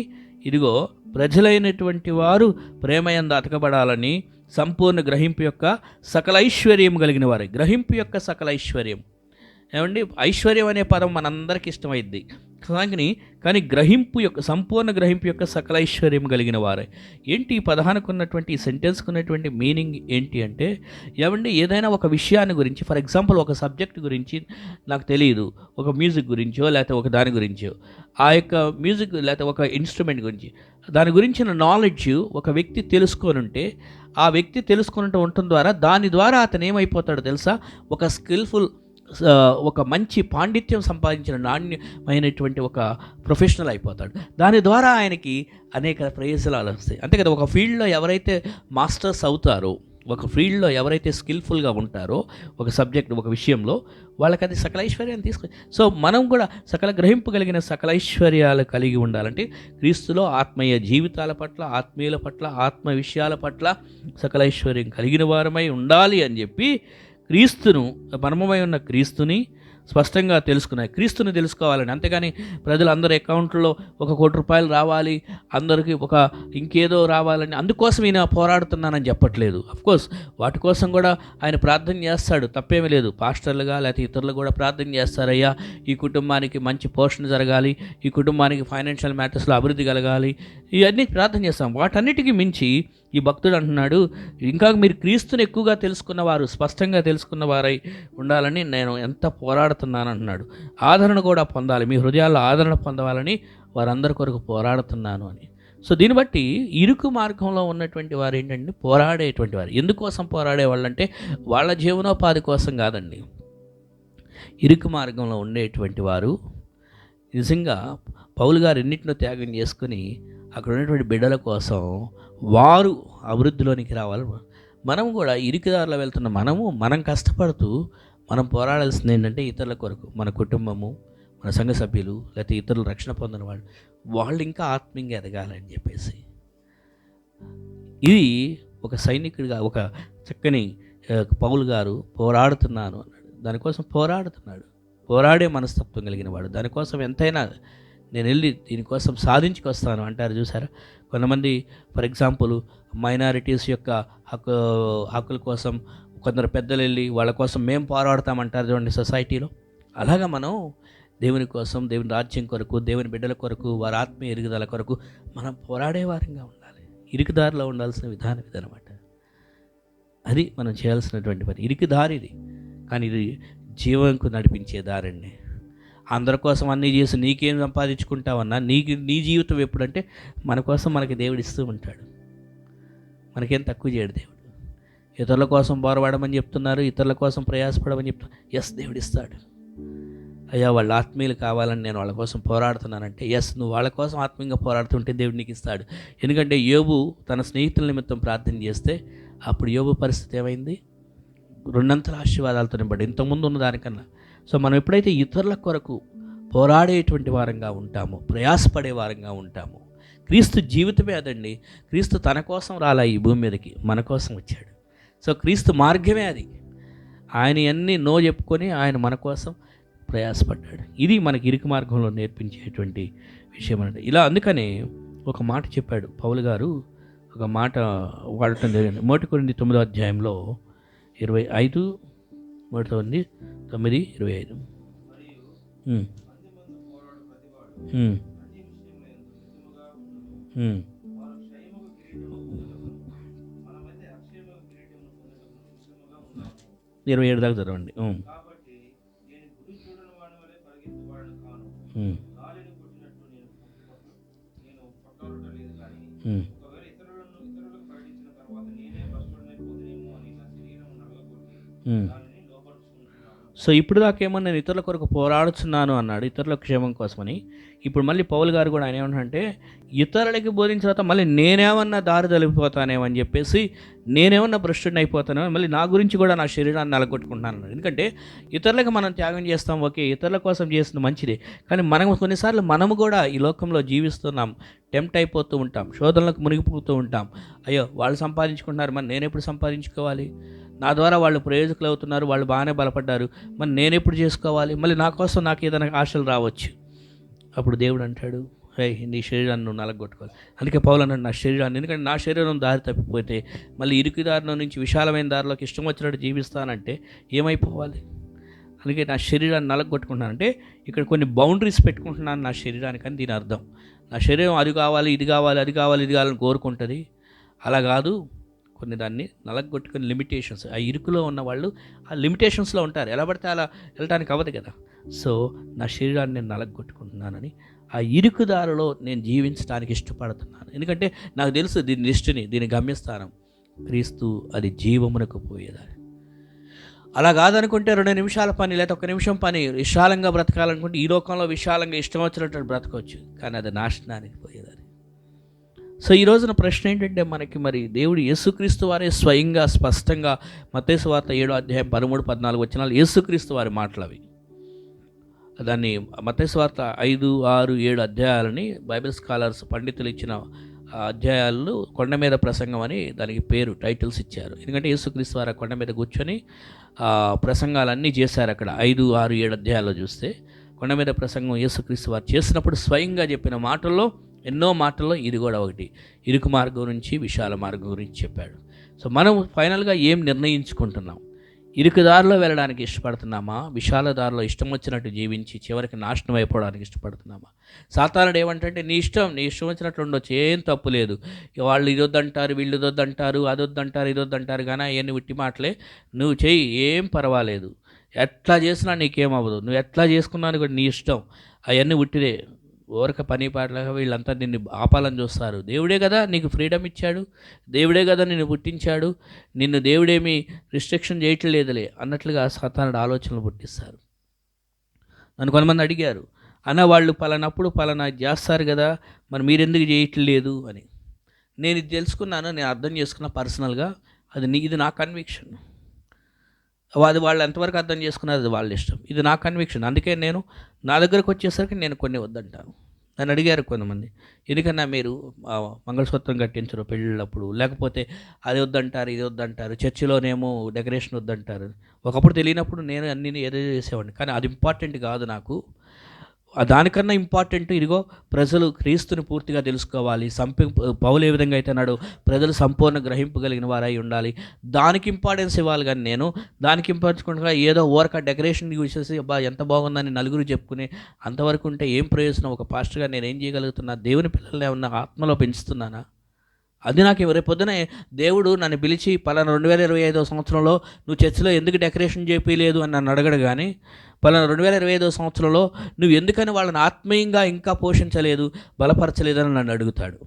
ఇదిగో ప్రజలైనటువంటి వారు ప్రేమయందు అతకబడాలని, సంపూర్ణ గ్రహింపు యొక్క సకల ఐశ్వర్యం కలిగిన వారే. గ్రహింపు యొక్క సకల ఐశ్వర్యం ఏమండి, ఐశ్వర్యం అనే పదం మనందరికీ ఇష్టమైద్ది కానీ గ్రహింపు యొక్క, సంపూర్ణ గ్రహింపు యొక్క సకల ఐశ్వర్యం కలిగిన వారే. ఏంటి ఈ పదానికి ఉన్నటువంటి, ఈ సెంటెన్స్కి ఉన్నటువంటి మీనింగ్ ఏంటి అంటే, ఏమండి ఏదైనా ఒక విషయాన్ని గురించి, ఫర్ ఎగ్జాంపుల్ ఒక సబ్జెక్ట్ గురించి నాకు తెలియదు, ఒక మ్యూజిక్ గురించో లేకపోతే ఒక దాని గురించో, ఆ యొక్క మ్యూజిక్ లేకపోతే ఒక ఇన్స్ట్రుమెంట్ గురించి, దాని గురించిన నాలెడ్జ్ ఒక వ్యక్తి తెలుసుకొని ఉంటే, ఆ వ్యక్తి తెలుసుకుని ఉండటం ద్వారా దాని ద్వారా అతను ఏమైపోతాడో తెలుసా, ఒక స్కిల్ఫుల్, ఒక మంచి పాండిత్యం సంపాదించిన నాణ్యమైనటువంటి ఒక ప్రొఫెషనల్ అయిపోతాడు. దాని ద్వారా ఆయనకి అనేక ప్రయోజనాలు వస్తాయి. అంతే కదా, ఒక ఫీల్డ్లో ఎవరైతే మాస్టర్స్ అవుతారో, ఒక ఫీల్డ్లో ఎవరైతే స్కిల్ఫుల్గా ఉంటారో ఒక సబ్జెక్ట్, ఒక విషయంలో, వాళ్ళకి అది సకల ఐశ్వర్యాన్ని తీసుకొని, సో మనం కూడా సకల గ్రహింపు కలిగిన సకల ఐశ్వర్యాలు కలిగి ఉండాలంటే క్రీస్తులో ఆత్మీయ జీవితాల పట్ల, ఆత్మీయుల పట్ల, ఆత్మ విషయాల పట్ల సకల ఐశ్వర్యం కలిగిన వారమై ఉండాలి అని చెప్పి క్రీస్తును, మర్మమై ఉన్న క్రీస్తుని స్పష్టంగా తెలుసుకున్నాయి. క్రీస్తుని తెలుసుకోవాలని, అంతేగాని ప్రజలందరి అకౌంట్లో ₹1,00,00,000 రావాలి, అందరికీ ఇంకేదో రావాలని అందుకోసం ఈయన పోరాడుతున్నానని చెప్పట్లేదు. అఫ్కోర్స్ వాటి కోసం కూడా ఆయన ప్రార్థన చేస్తాడు, తప్పేమీ లేదు. పాస్టర్లుగా లేకపోతే ఇతరులు కూడా ప్రార్థన చేస్తారయ్యా, ఈ కుటుంబానికి మంచి పోషణ జరగాలి, ఈ కుటుంబానికి ఫైనాన్షియల్ మ్యాటర్స్లో అభివృద్ధి కలగాలి, ఇవన్నీ ప్రార్థన చేస్తాం. వాటన్నిటికీ మించి ఈ భక్తుడు అంటున్నాడు, ఇంకా మీరు క్రీస్తుని ఎక్కువగా తెలుసుకున్నవారు, స్పష్టంగా తెలుసుకున్నవారై ఉండాలని నేను ఎంత పోరాడుతున్నాను అంటున్నాడు. ఆదరణ కూడా పొందాలి, మీ హృదయాల్లో ఆదరణ పొందవాలని వారందరి కొరకు పోరాడుతున్నాను అని. సో దీన్ని బట్టి ఇరుకు మార్గంలో ఉన్నటువంటి వారు ఏంటంటే పోరాడేటువంటి వారు. ఎందుకోసం పోరాడేవాళ్ళు అంటే వాళ్ళ జీవనోపాధి కోసం కాదండి. ఇరుకు మార్గంలో ఉండేటువంటి వారు నిజంగా పౌలు గారు ఎన్నిటినో త్యాగం చేసుకుని అక్కడ ఉన్నటువంటి బిడ్డల కోసం వారు అభివృద్ధిలోనికి రావాలి. మనం కూడా ఇరుకుదారిలో వెళ్తున్న మనం కష్టపడుతూ మనం పోరాడాల్సింది ఏంటంటే ఇతరుల కొరకు, మన కుటుంబము, మన సంఘ సభ్యులు, లేకపోతే ఇతరులు రక్షణ పొందిన వాళ్ళు ఇంకా ఆత్మీయంగా ఎదగాలని చెప్పేసి. ఇది ఒక సైనికుడిగా, ఒక చక్కని పౌలు గారు పోరాడుతున్నాను అన్నాడు. దానికోసం పోరాడుతున్నాడు. పోరాడే మనస్తత్వం కలిగిన వాడు. దానికోసం ఎంతైనా నేను వెళ్ళి దీనికోసం సాధించుకొస్తాను అంటారు చూసారా. కొంతమంది ఫర్ ఎగ్జాంపుల్ మైనారిటీస్ యొక్క హక్కుల కోసం కొందరు పెద్దలు వెళ్ళి వాళ్ళ కోసం మేము పోరాడతామంటారు చూడండి సొసైటీలో. అలాగా మనం దేవుని కోసం, దేవుని రాజ్యం కొరకు, దేవుని బిడ్డల కొరకు, వారి ఆత్మీయ ఎరుగుదల కొరకు మనం పోరాడే వారంగా ఉండాలి. ఇరుకుదారిలో ఉండాల్సిన విధానం ఇదనమాట. అది మనం చేయాల్సినటువంటి పని. ఇరికి దారిది, కానీ ఇది జీవంకు నడిపించే దారండి. అందరి కోసం అన్నీ చేసి నీకేం సంపాదించుకుంటావన్నా నీ జీవితం ఎప్పుడంటే మన కోసం మనకి దేవుడు ఇస్తూ ఉంటాడు. మనకేం తక్కువ చేయడు దేవుడు. ఇతరుల కోసం పోరాడమని చెప్తున్నారు, ఇతరుల కోసం ప్రయాసపడమని చెప్తున్నారు. ఎస్, దేవుడు ఇస్తాడు. అయ్యా వాళ్ళ ఆత్మీయులు కావాలని నేను వాళ్ళ కోసం పోరాడుతున్నానంటే ఎస్, నువ్వు వాళ్ళ కోసం ఆత్మీయంగా పోరాడుతుంటే దేవుడు నీకు ఇస్తాడు. ఎందుకంటే యోబు తన స్నేహితుల నిమిత్తం ప్రార్థన చేస్తే అప్పుడు యోబు పరిస్థితి ఏమైంది? 2 ఆశీర్వాదాలతో నింపడి ఇంతకుముందు ఉన్న దానికన్నా. సో మనం ఎప్పుడైతే ఇతరుల కొరకు పోరాడేటువంటి వారంగా ఉంటామో, ప్రయాసపడే వారంగా ఉంటామో, క్రీస్తు జీవితమే అదండి. క్రీస్తు తన కోసం రాలా ఈ భూమి మీదకి, మన కోసం వచ్చాడు. సో క్రీస్తు మార్గమే అది. ఆయన అన్నీ నో చెప్పుకొని ఆయన మన కోసం ప్రయాసపడ్డాడు. ఇది మనకి ఇరుకు మార్గంలో నేర్పించేటువంటి విషయం అంటే. ఇలా అందుకనే ఒక మాట చెప్పాడు పౌలు గారు, ఒక మాట వాడటం జరిగింది. 1 కొరింథీ 9వ అధ్యాయంలో 25, 9:25. ఇరవై 27 దాకా చదవండి. సో ఇప్పుడు దాకేమో నేను ఇతరుల కొరకు పోరాడుతున్నాను అన్నాడు, ఇతరుల క్షేమం కోసమని. ఇప్పుడు మళ్ళీ పౌలు గారు కూడా ఆయన ఏమంటారంటే ఇతరులకి బోధించిన తర్వాత మళ్ళీ నేనేమన్నా దారి తొలగిపోతానేమని చెప్పేసి, నేనేమన్నా భ్రష్టుడిని అయిపోతానో, మళ్ళీ నా గురించి కూడా నా శరీరాన్ని నలగొట్టుకుంటున్నాను. ఎందుకంటే ఇతరులకు మనం త్యాగం చేస్తాం, ఓకే, ఇతరుల కోసం చేస్తుంది మంచిదే, కానీ మనం కొన్నిసార్లు మనము కూడా ఈ లోకంలో జీవిస్తున్నాం, టెంప్ట్ అయిపోతూ ఉంటాం, శోధనలకు మునిగిపోతూ ఉంటాం. అయ్యో వాళ్ళు సంపాదించుకుంటున్నారు, మరి నేను ఎప్పుడు సంపాదించుకోవాలి? నా ద్వారా వాళ్ళు ప్రయోజకులు అవుతున్నారు, వాళ్ళు బాగానే బలపడ్డారు, మరి నేను ఎప్పుడు చేసుకోవాలి? మళ్ళీ నా కోసం నాకు ఏదైనా ఆశలు రావచ్చు. అప్పుడు దేవుడు అంటాడు, హే, నీ శరీరాన్ని నువ్వు నలగొట్టుకోవాలి. అందుకే పౌలు అన్నాడు నా శరీరాన్ని, ఎందుకంటే నా శరీరం దారి తప్పిపోతే మళ్ళీ ఇరుకు దారిలో నుంచి విశాలమైన దారిలోకి ఇష్టం వచ్చినట్టు జీవిస్తానంటే ఏమైపోవాలి? అందుకే నా శరీరాన్ని నలగొట్టుకుంటున్నానంటే ఇక్కడ కొన్ని బౌండరీస్ పెట్టుకుంటున్నాను నా శరీరానికి అని దీని అర్థం. నా శరీరం అది కావాలి, ఇది కావాలి, అది కావాలి, ఇది కావాలని కోరుకుంటుంది. అలా కాదు, కొన్ని దాన్ని నలగొట్టుకుని లిమిటేషన్స్, ఆ ఇరుకులో ఉన్న వాళ్ళు ఆ లిమిటేషన్స్లో ఉంటారు. ఎలా పడితే అలా వెళ్ళటానికి అవ్వదు కదా. సో నా శరీరాన్ని నేను నలగొట్టుకుంటున్నానని, ఆ ఇరుకుదారిలో నేను జీవించడానికి ఇష్టపడుతున్నాను. ఎందుకంటే నాకు తెలుసు దీని దృష్టిని, దీని గమ్యస్థానం క్రీస్తు, అది జీవమునకు పోయేదాన్ని. అలా కాదనుకుంటే 2 నిమిషాల పని లేదా 1 నిమిషం పని విశాలంగా బ్రతకాలనుకుంటే ఈ లోకంలో విశాలంగా ఇష్టం వచ్చినట్టు బ్రతకవచ్చు, కానీ అది నాశనానికి పోయేదాన్ని. సో ఈ రోజున ప్రశ్న ఏంటంటే మనకి, మరి దేవుడు యేసుక్రీస్తు వారే స్వయంగా స్పష్టంగా మత్తయి సువార్త 7వ అధ్యాయం 13, 14 వచనాలు యేసుక్రీస్తు వారి మాటలు అవి. దాన్ని మత్తయి సువార్త 5, 6, 7 అధ్యాయాలని బైబిల్ స్కాలర్స్ పండితులు ఇచ్చిన అధ్యాయాలు కొండ మీద ప్రసంగం అని దానికి పేరు, టైటిల్స్ ఇచ్చారు. ఎందుకంటే యేసుక్రీస్తు వారు కొండ మీద కూర్చొని ప్రసంగాలన్నీ చేశారు. అక్కడ 5, 6, 7 అధ్యాయాల్లో చూస్తే కొండ మీద ప్రసంగం యేసుక్రీస్తు వారు చేసినప్పుడు స్వయంగా చెప్పిన మాటల్లో ఎన్నో మాటల్లో ఇది కూడా ఒకటి. ఇరుకు మార్గం నుంచి విశాల మార్గం గురించి చెప్పాడు. సో మనం ఫైనల్గా ఏం నిర్ణయించుకుంటున్నాం? ఇరుకు దారిలో వెళ్ళడానికి ఇష్టపడుతున్నామా? విశాల దారిలో ఇష్టం వచ్చినట్టు జీవించి చివరికి నాశనం అయిపోవడానికి ఇష్టపడుతున్నామా? సాతానుడు ఏమంటే నీ ఇష్టం వచ్చినట్లు ఉండొచ్చు, ఏం తప్పు లేదు. వాళ్ళు ఇదొద్దంటారు, వీళ్ళు ఇదొద్దంటారు, అదొద్దంటారు, ఇదొద్దంటారు, కానీ అవన్నీ ఉట్టి మాటలే, నువ్వు చెయ్యి, ఏం పర్వాలేదు, ఎట్లా చేసినా నీకేమవ్వదు, నువ్వు ఎట్లా చేసుకున్నాను కూడా నీ ఇష్టం, అవన్నీ ఉట్టిదే, ఓరక పని పాటలుగా వీళ్ళంతా నిన్ను ఆపాలని చూస్తారు. దేవుడే కదా నీకు ఫ్రీడమ్ ఇచ్చాడు, దేవుడే కదా నిన్ను పుట్టించాడు, నిన్ను దేవుడేమి రిస్ట్రిక్షన్ చేయట్లేదులే అన్నట్లుగా సాతానుడు ఆలోచనలు పుట్టిస్తారు. నన్ను కొంతమంది అడిగారు, అన్న వాళ్ళు పలానప్పుడు పలానా చేస్తారు కదా, మరి మీరెందుకు చేయట్లేదు అని. నేను ఇది తెలుసుకున్నాను, నేను అర్థం చేసుకున్న పర్సనల్గా, ఇది నా కన్విక్షన్. అది వాళ్ళు ఎంతవరకు అర్థం చేసుకున్నారు అది వాళ్ళ ఇష్టం, ఇది నా కన్విక్షన్. అందుకే నేను నా దగ్గరకు వచ్చేసరికి నేను కొన్ని వద్దంటాను. నన్ను అడిగారు కొంతమంది, ఎందుకన్నా మీరు మంగళసూత్రం కట్టించరు పెళ్ళిళ్ళప్పుడు, లేకపోతే అది వద్దంటారు ఇది వద్దంటారు, చర్చిలోనేమో డెకరేషన్ వద్దంటారు. ఒకప్పుడు తెలియనప్పుడు నేను అన్నీ ఏదో చేసేవాడిని, కానీ అది ఇంపార్టెంట్ కాదు నాకు. దానికన్నా ఇంపార్టెంట్ ఇదిగో ప్రజలు క్రీస్తుని పూర్తిగా తెలుసుకోవాలి. పౌలు ఏ విధంగా అయితే అన్నాడు, ప్రజలు సంపూర్ణ గ్రహింపు కలిగిన వారై ఉండాలి, దానికి ఇంపార్టెన్స్ ఇవ్వాలి. కానీ నేను దానికి ఇంపార్టెన్స్ ఏదో ఓరక డెకరేషన్ చూసేసి అబ్బా ఎంత బాగుందని నలుగురు చెప్పుకుని అంతవరకు ఉంటే ఏం ప్రయోజనం? ఒక పాస్టర్గా నేను ఏం చేయగలుగుతున్నా? దేవుని పిల్లల్ని ఏమన్నా ఆత్మలో పెంచుతున్నానా? అది నాకు రేపొద్దునే దేవుడు నన్ను పిలిచి పలానా 2025 సంవత్సరంలో నువ్వు చర్చిలో ఎందుకు డెకరేషన్ చేయలేదు అని నన్ను అడగడు. కానీ పలానా 2025 సంవత్సరంలో నువ్వు ఎందుకని వాళ్ళని ఆత్మీయంగా ఇంకా పోషించలేదు, బలపరచలేదని నన్ను అడుగుతాడు.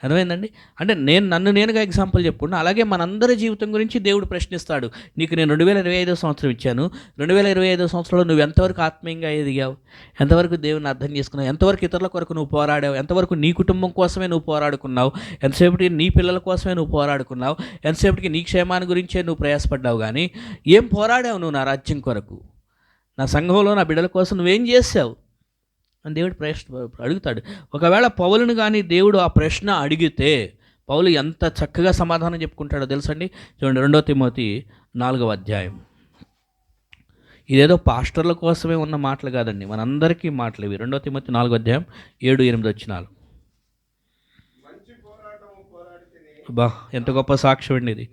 అర్థమైందండి? అంటే నన్ను నేనుగా ఎగ్జాంపుల్ చెప్పుకున్నా, అలాగే మనందరి జీవితం గురించి దేవుడు ప్రశ్నిస్తాడు. నీకు నేను 2025 సంవత్సరం ఇచ్చాను, 2025 సంవత్సరంలో నువ్వు ఎంతవరకు ఆత్మీయంగా ఎదిగావు, ఎంతవరకు దేవుని అర్థం చేసుకున్నావు, ఎంతవరకు ఇతరుల కొరకు నువ్వు పోరాడావు, ఎంతవరకు నీ కుటుంబం కోసమే నువ్వు పోరాడుకున్నావు, ఎంతసేపటికి నీ పిల్లల కోసమే నువ్వు పోరాడుకున్నావు, ఎంతసేపటికి నీ క్షేమాన్ని గురించే నువ్వు ప్రయాసపడ్డావు. కానీ ఏం పోరాడావు నువ్వు నా రాజ్యం కొరకు, నా సంఘంలో నా బిడ్డల కోసం నువ్వేం చేసావు అని దేవుడు అడుగుతాడు. ఒకవేళ పౌలుని కానీ దేవుడు ఆ ప్రశ్న అడిగితే పౌలు ఎంత చక్కగా సమాధానం చెప్పుకుంటాడో తెలుసండి. చూడండి 2 తిమోతి 4వ అధ్యాయం. ఇదేదో పాస్టర్ల కోసమే ఉన్న మాటలు కాదండి, మనందరికీ మాటలు ఇవి. 2 తిమోతి 4వ అధ్యాయం 7-8 వచనాలు. బా ఎంత గొప్ప సాక్ష్యం అండి ఇది.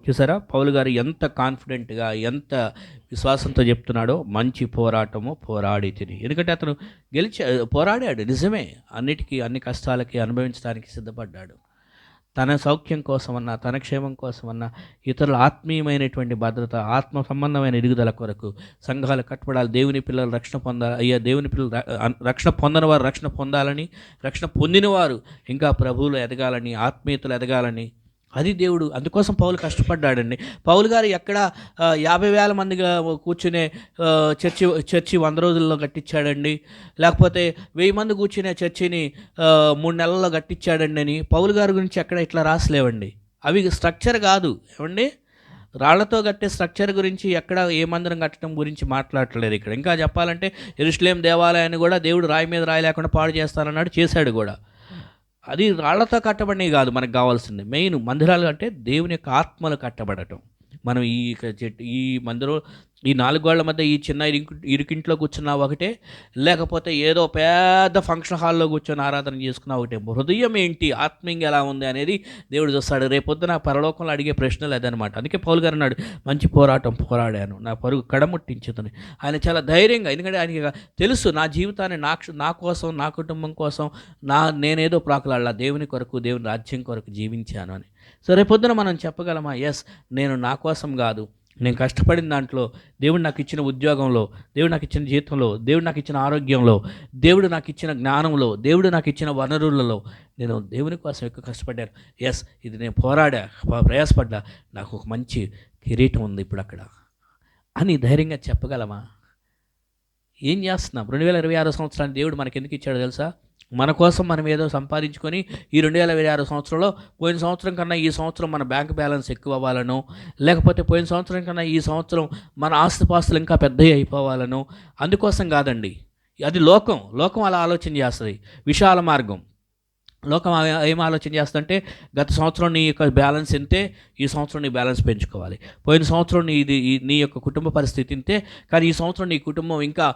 చూసారా పౌలు గారు ఎంత కాన్ఫిడెంట్గా ఎంత విశ్వాసంతో చెప్తున్నాడో, మంచి పోరాటము పోరాడి తిని. ఎందుకంటే అతను పోరాడాడు నిజమే, అన్ని కష్టాలకి అనుభవించడానికి సిద్ధపడ్డాడు. తన సౌఖ్యం కోసమన్నా, తన క్షేమం కోసమన్నా, ఇతరుల ఆత్మీయమైనటువంటి భద్రత, ఆత్మ సంబంధమైన ఎదుగుదల కొరకు సంఘాలు కట్టబడాలి, దేవుని పిల్లలు రక్షణ పొందాలి, దేవుని పిల్లలు రక్షణ పొందని వారు రక్షణ పొందాలని, రక్షణ పొందిన వారు ఇంకా ప్రభువులు ఎదగాలని, ఆత్మీయతలు ఎదగాలని, అది దేవుడు. అందుకోసం పౌలు కష్టపడ్డాడండి. పౌలు గారు ఎక్కడ 50,000 మందిగా కూర్చునే చర్చి 100 రోజుల్లో కట్టించాడండి, లేకపోతే 1000 మంది కూర్చునే చర్చిని 3 నెలల్లో కట్టించాడండి అని పౌలు గారి గురించి ఎక్కడ ఇట్లా రాసలేవండి. అవి స్ట్రక్చర్ కాదు ఏమండి, రాళ్లతో కట్టే స్ట్రక్చర్ గురించి ఎక్కడ ఏ మందిరం కట్టడం గురించి మాట్లాడట్లేదు ఇక్కడ. ఇంకా చెప్పాలంటే యెరూషలేము దేవాలయాన్ని కూడా దేవుడు రాయి మీద రాయి లేకుండా పాడు చేస్తానన్నాడు, చేశాడు కూడా. అది రాళ్లతో కట్టబడినవి కాదు మనకు కావాల్సింది. మెయిన్ మందిరాలు అంటే దేవుని యొక్క ఆత్మలు కట్టబడటం. మనం ఈ మందిరం ఈ 4 గోళ్ల మధ్య ఈ చిన్న ఇరుకింట్లో కూర్చున్నా ఒకటే, లేకపోతే ఏదో పెద్ద ఫంక్షన్ హాల్లో కూర్చొని ఆరాధన చేసుకున్నా ఒకటే. హృదయం ఏంటి, ఆత్మీయంగా ఎలా ఉంది అనేది దేవుడు చూస్తాడు. రేపొద్దున పరలోకంలో అడిగే ప్రశ్నలు అదనమాట. అందుకే పౌలు గారు అన్నాడు, మంచి పోరాటం పోరాడాను, నా పరుగు కడముట్టించుతుంది. ఆయన చాలా ధైర్యంగా, ఎందుకంటే ఆయనకి తెలుసు నా జీవితాన్ని నా కోసం, నా కుటుంబం కోసం నేనేదో ప్రాకులాడలా, దేవుని కొరకు, దేవుని రాజ్యం కొరకు జీవించాను అని. సో రేపొద్దున మనం చెప్పగలమా, ఎస్ నేను నా కోసం కాదు, నేను కష్టపడిన దాంట్లో, దేవుడు నాకు ఇచ్చిన ఉద్యోగంలో, దేవుడు నాకు ఇచ్చిన జీవితంలో, దేవుడు నాకు ఇచ్చిన ఆరోగ్యంలో, దేవుడు నాకు ఇచ్చిన జ్ఞానంలో, దేవుడు నాకు ఇచ్చిన వనరులలో నేను దేవుని కోసం ఎక్కువ కష్టపడ్డాను. ఎస్ ఇది నేను ప్రయాసపడ్డా, నాకు ఒక మంచి కిరీటం ఉంది ఇప్పుడు అక్కడ అని ధైర్యంగా చెప్పగలమా? ఏం చేస్తున్నాం? 2026 సంవత్సరాన్ని దేవుడు మనకి ఎందుకు ఇచ్చాడో తెలుసా? మన కోసం మనం ఏదో సంపాదించుకొని ఈ 2026 సంవత్సరంలో పోయిన సంవత్సరం కన్నా ఈ సంవత్సరం మన బ్యాంక్ బ్యాలెన్స్ ఎక్కువ అవ్వాలనో, లేకపోతే పోయిన సంవత్సరం కన్నా ఈ సంవత్సరం మన ఆస్తిపాస్తులు ఇంకా పెద్దవి అయిపోవాలనో, అందుకోసం కాదండి. అది లోకం అలా ఆలోచన చేస్తుంది. విశాల మార్గం. లోకం ఏం ఆలోచన చేస్తుందంటే, గత సంవత్సరం నీ యొక్క బ్యాలెన్స్ ఇంతే, ఈ సంవత్సరం నీ బ్యాలెన్స్ పెంచుకోవాలి. పోయిన సంవత్సరం నీ యొక్క కుటుంబ పరిస్థితి ఇంతే, కానీ ఈ సంవత్సరం నీ కుటుంబం ఇంకా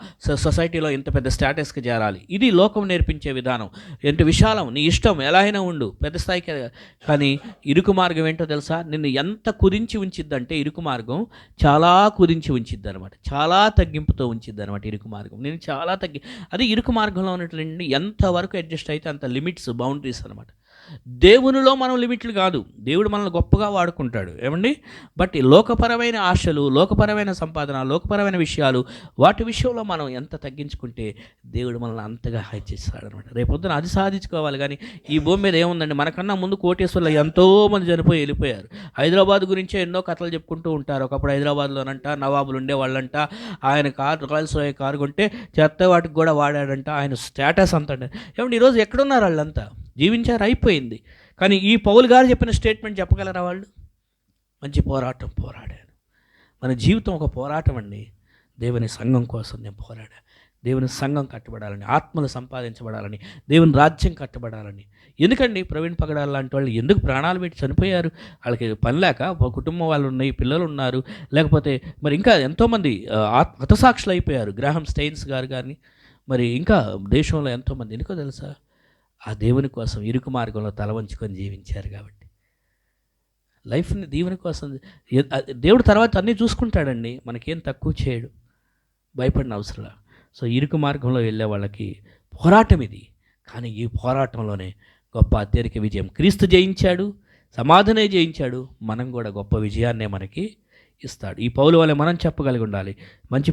సొసైటీలో ఇంత పెద్ద స్టేటస్కి చేరాలి. ఇది లోకం నేర్పించే విధానం. ఎంత విశాలం, నీ ఇష్టం ఎలా అయినా ఉండు, పెద్ద స్థాయికి. కానీ ఇరుకు మార్గం ఏంటో తెలుసా? నిన్ను ఎంత కుదించి ఉంచిద్దంటే, ఇరుకు మార్గం చాలా కుదించి ఉంచిద్ది అనమాట, చాలా తగ్గింపుతో ఉంచిద్ది అనమాట ఇరుకు మార్గం. నేను చాలా అది ఇరుకు మార్గంలో ఉన్నటువంటి ఎంతవరకు అడ్జస్ట్ అయితే అంత లిమిట్స్, బౌండరీస్ అనమాట. దేవునిలో మనం లిమిట్లు కాదు, దేవుడు మనల్ని గొప్పగా వాడుకుంటాడు ఏమండి. బట్ ఈ లోకపరమైన ఆశలు, లోకపరమైన సంపాదన, లోకపరమైన విషయాలు, వాటి విషయంలో మనం ఎంత తగ్గించుకుంటే దేవుడు మనల్ని అంతగా హెచ్చిస్తాడు అనమాట. రేపొద్దున అది సాధించుకోవాలి. కానీ ఈ భూమి మీద ఏముందండి, మనకన్నా ముందు కోటేశ్వర్లు ఎంతోమంది చనిపోయి వెళ్ళిపోయారు. హైదరాబాద్ గురించే ఎన్నో కథలు చెప్పుకుంటూ ఉంటారు. ఒకప్పుడు హైదరాబాద్లోనంట నవాబులు ఉండేవాళ్ళంట, ఆయన కారు రాయల్స్ రాయ్ కారు కొంటే చెత్త వాటికి కూడా వాడాడంట, ఆయన స్టేటస్ అంత. ఏమండి ఈరోజు ఎక్కడున్నారు వాళ్ళంతా? జీవించారు, అయిపోయింది. కానీ ఈ పౌలు గారు చెప్పిన స్టేట్మెంట్ చెప్పగలరా వాళ్ళు? మంచి పోరాటం పోరాడాను. మన జీవితం ఒక పోరాటం అండి. దేవుని సంఘం కోసం నేను పోరాడా. దేవుని సంఘం కట్టబడాలని, ఆత్మలు సంపాదించబడాలని, దేవుని రాజ్యం కట్టబడాలని. ఎందుకండి ప్రవీణ్ పగడాల లాంటి వాళ్ళు ఎందుకు ప్రాణాలు పెట్టి చనిపోయారు? వాళ్ళకి పని లేక, కుటుంబం వాళ్ళు ఉన్నాయి, పిల్లలు ఉన్నారు, లేకపోతే మరి ఇంకా ఎంతోమంది హతసాక్షులు అయిపోయారు. గ్రాహం స్టెయిన్స్ గారు కానీ మరి ఇంకా దేశంలో ఎంతోమంది. ఎందుకో తెలుసా? ఆ దేవుని కోసం ఇరుకు మార్గంలో తల వంచుకొని జీవించారు కాబట్టి. లైఫ్ని దేవుని కోసం దేవుడు తర్వాత అన్నీ చూసుకుంటాడండి, మనకేం తక్కువ చేయడు, భయపడిన అవసరంలా. సో ఇరుకు మార్గంలో వెళ్ళే వాళ్ళకి పోరాటం ఇది. కానీ ఈ పోరాటంలోనే గొప్ప అత్యధిక విజయం క్రీస్తు జయించాడు, సమాధానే జయించాడు. మనం కూడా గొప్ప విజయాన్నే మనకి ఇస్తాడు. ఈ పౌలు వల్ల మనం చెప్పగలిగి ఉండాలి. మంచి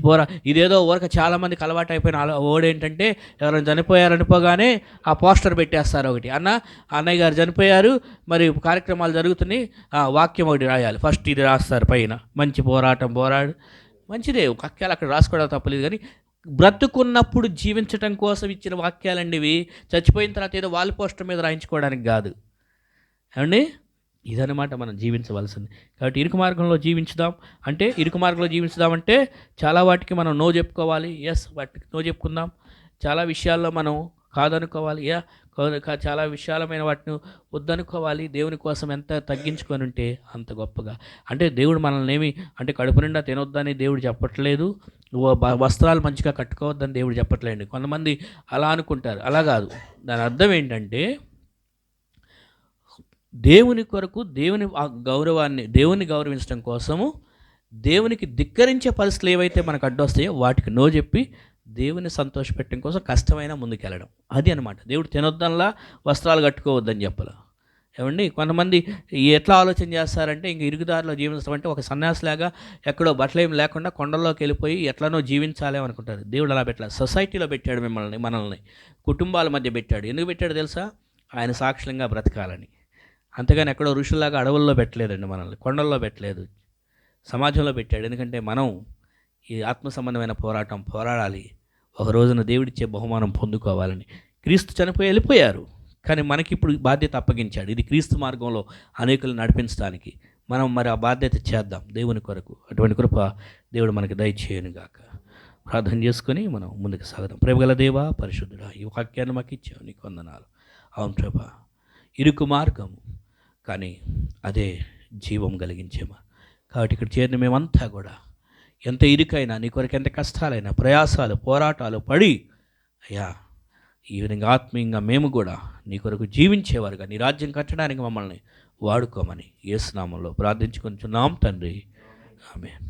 ఇదేదో ఊరక చాలామందికి అలవాటు అయిపోయిన ఓడేంటంటే, ఎవరైనా చనిపోయారనిపోగానే ఆ పోస్టర్ పెట్టేస్తారు ఒకటి, అన్నయ్య గారు చనిపోయారు, మరి కార్యక్రమాలు జరుగుతున్నాయి, వాక్యం ఒకటి రాయాలి, ఫస్ట్ ఇది రాస్తారు పైన, మంచి పోరాటం పోరాడు. మంచిదే, వాక్యాలు అక్కడ రాసుకోవడం తప్పలేదు. కానీ బ్రతుకున్నప్పుడు జీవించటం కోసం ఇచ్చిన వాక్యాలండి ఇవి. చచ్చిపోయిన తర్వాత ఏదో వాల్ పోస్టర్ మీద రాయించుకోవడానికి కాదు ఏమండి. ఇదన్నమాట మనం జీవించవలసింది. కాబట్టి ఇరుకు మార్గంలో జీవించుదాం అంటే, ఇరుకు మార్గంలో జీవించుదామంటే చాలా వాటికి మనం నో చెప్పుకోవాలి. ఎస్, వాటికి నో చెప్పుకుందాం. చాలా విషయాల్లో మనం కాదనుకోవాలి. చాలా విశాలమైన వాటిని వద్దనుకోవాలి. దేవుని కోసం ఎంత తగ్గించుకొని ఉంటే అంత గొప్పగా. అంటే దేవుడు మనల్ని ఏమి అంటే కడుపు నిండా తినొద్దని దేవుడు చెప్పట్లేదు, వస్త్రాలు మంచిగా కట్టుకోవద్దని దేవుడు చెప్పట్లేదు. కొంతమంది అలా అనుకుంటారు, అలా కాదు. దాని అర్థం ఏంటంటే, దేవుని కొరకు, దేవుని గౌరవాన్ని, దేవుని గౌరవించడం కోసము, దేవునికి ధిక్కరించే పరిస్థితులు ఏవైతే మనకు అడ్డొస్తాయో వాటికి నో చెప్పి దేవుని సంతోషపెట్టడం కోసం కష్టమైన ముందుకెళ్ళడం. అది అనమాట. దేవుడు తినొద్దనలా, వస్త్రాలు కట్టుకోవద్దని చెప్పాల ఏమండి. కొంతమంది ఎట్లా ఆలోచన చేస్తారంటే, ఇంక ఇరుగుదారిలో జీవించడం అంటే ఒక సన్యాసిలాగా ఎక్కడో బట్టలేం లేకుండా కొండల్లోకి వెళ్ళిపోయి ఎట్లనో జీవించాలి అనుకుంటారు. దేవుడు అలా పెట్టాలి. సొసైటీలో పెట్టాడు మనల్ని కుటుంబాల మధ్య పెట్టాడు. ఎందుకు పెట్టాడు తెలుసా? ఆయన సాక్షులంగా బ్రతకాలని. అంతేగాని ఎక్కడో ఋషుల్లాగా అడవుల్లో పెట్టలేదండి మనల్ని, కొండల్లో పెట్టలేదు, సమాజంలో పెట్టాడు. ఎందుకంటే మనం ఈ ఆత్మ సంబంధమైన పోరాటం పోరాడాలి, ఒక రోజున దేవుడిచ్చే బహుమానం పొందుకోవాలని. క్రీస్తు చనిపోయి వెళ్ళిపోయారు, కానీ మనకి ఇప్పుడు బాధ్యత అప్పగించాడు. ఇది క్రీస్తు మార్గంలో అనేకులు నడిపించడానికి. మనం మరి ఆ బాధ్యత చేద్దాం దేవుని కొరకు. అటువంటి కృప దేవుడు మనకి దయచేయనుగాక. ప్రార్థన చేసుకొని మనం ముందుకు సాగుదాం. ప్రేమగల దేవా, పరిశుద్ధుడా, ఈ వాక్యాన్ని మాకు ఇచ్చావు, నీకు వందనాలు. అవును ప్రభా, ఇరుకు మార్గము కానీ అదే జీవం కలిగించేమా. కాబట్టి ఇక్కడ చేరిన మేమంతా కూడా ఎంత ఇరుకైనా, నీ కొరకు ఎంత కష్టాలైనా, ప్రయాసాలు, పోరాటాలు పడి, అయ్యా ఈ విధంగా ఆత్మీయంగా మేము కూడా నీ కొరకు జీవించేవారుగా, నీ రాజ్యం కట్టడానికి మమ్మల్ని వాడుకోమని యేసు నామములో ప్రార్థించుకొనుచున్నాం తండ్రి. ఆమేన్.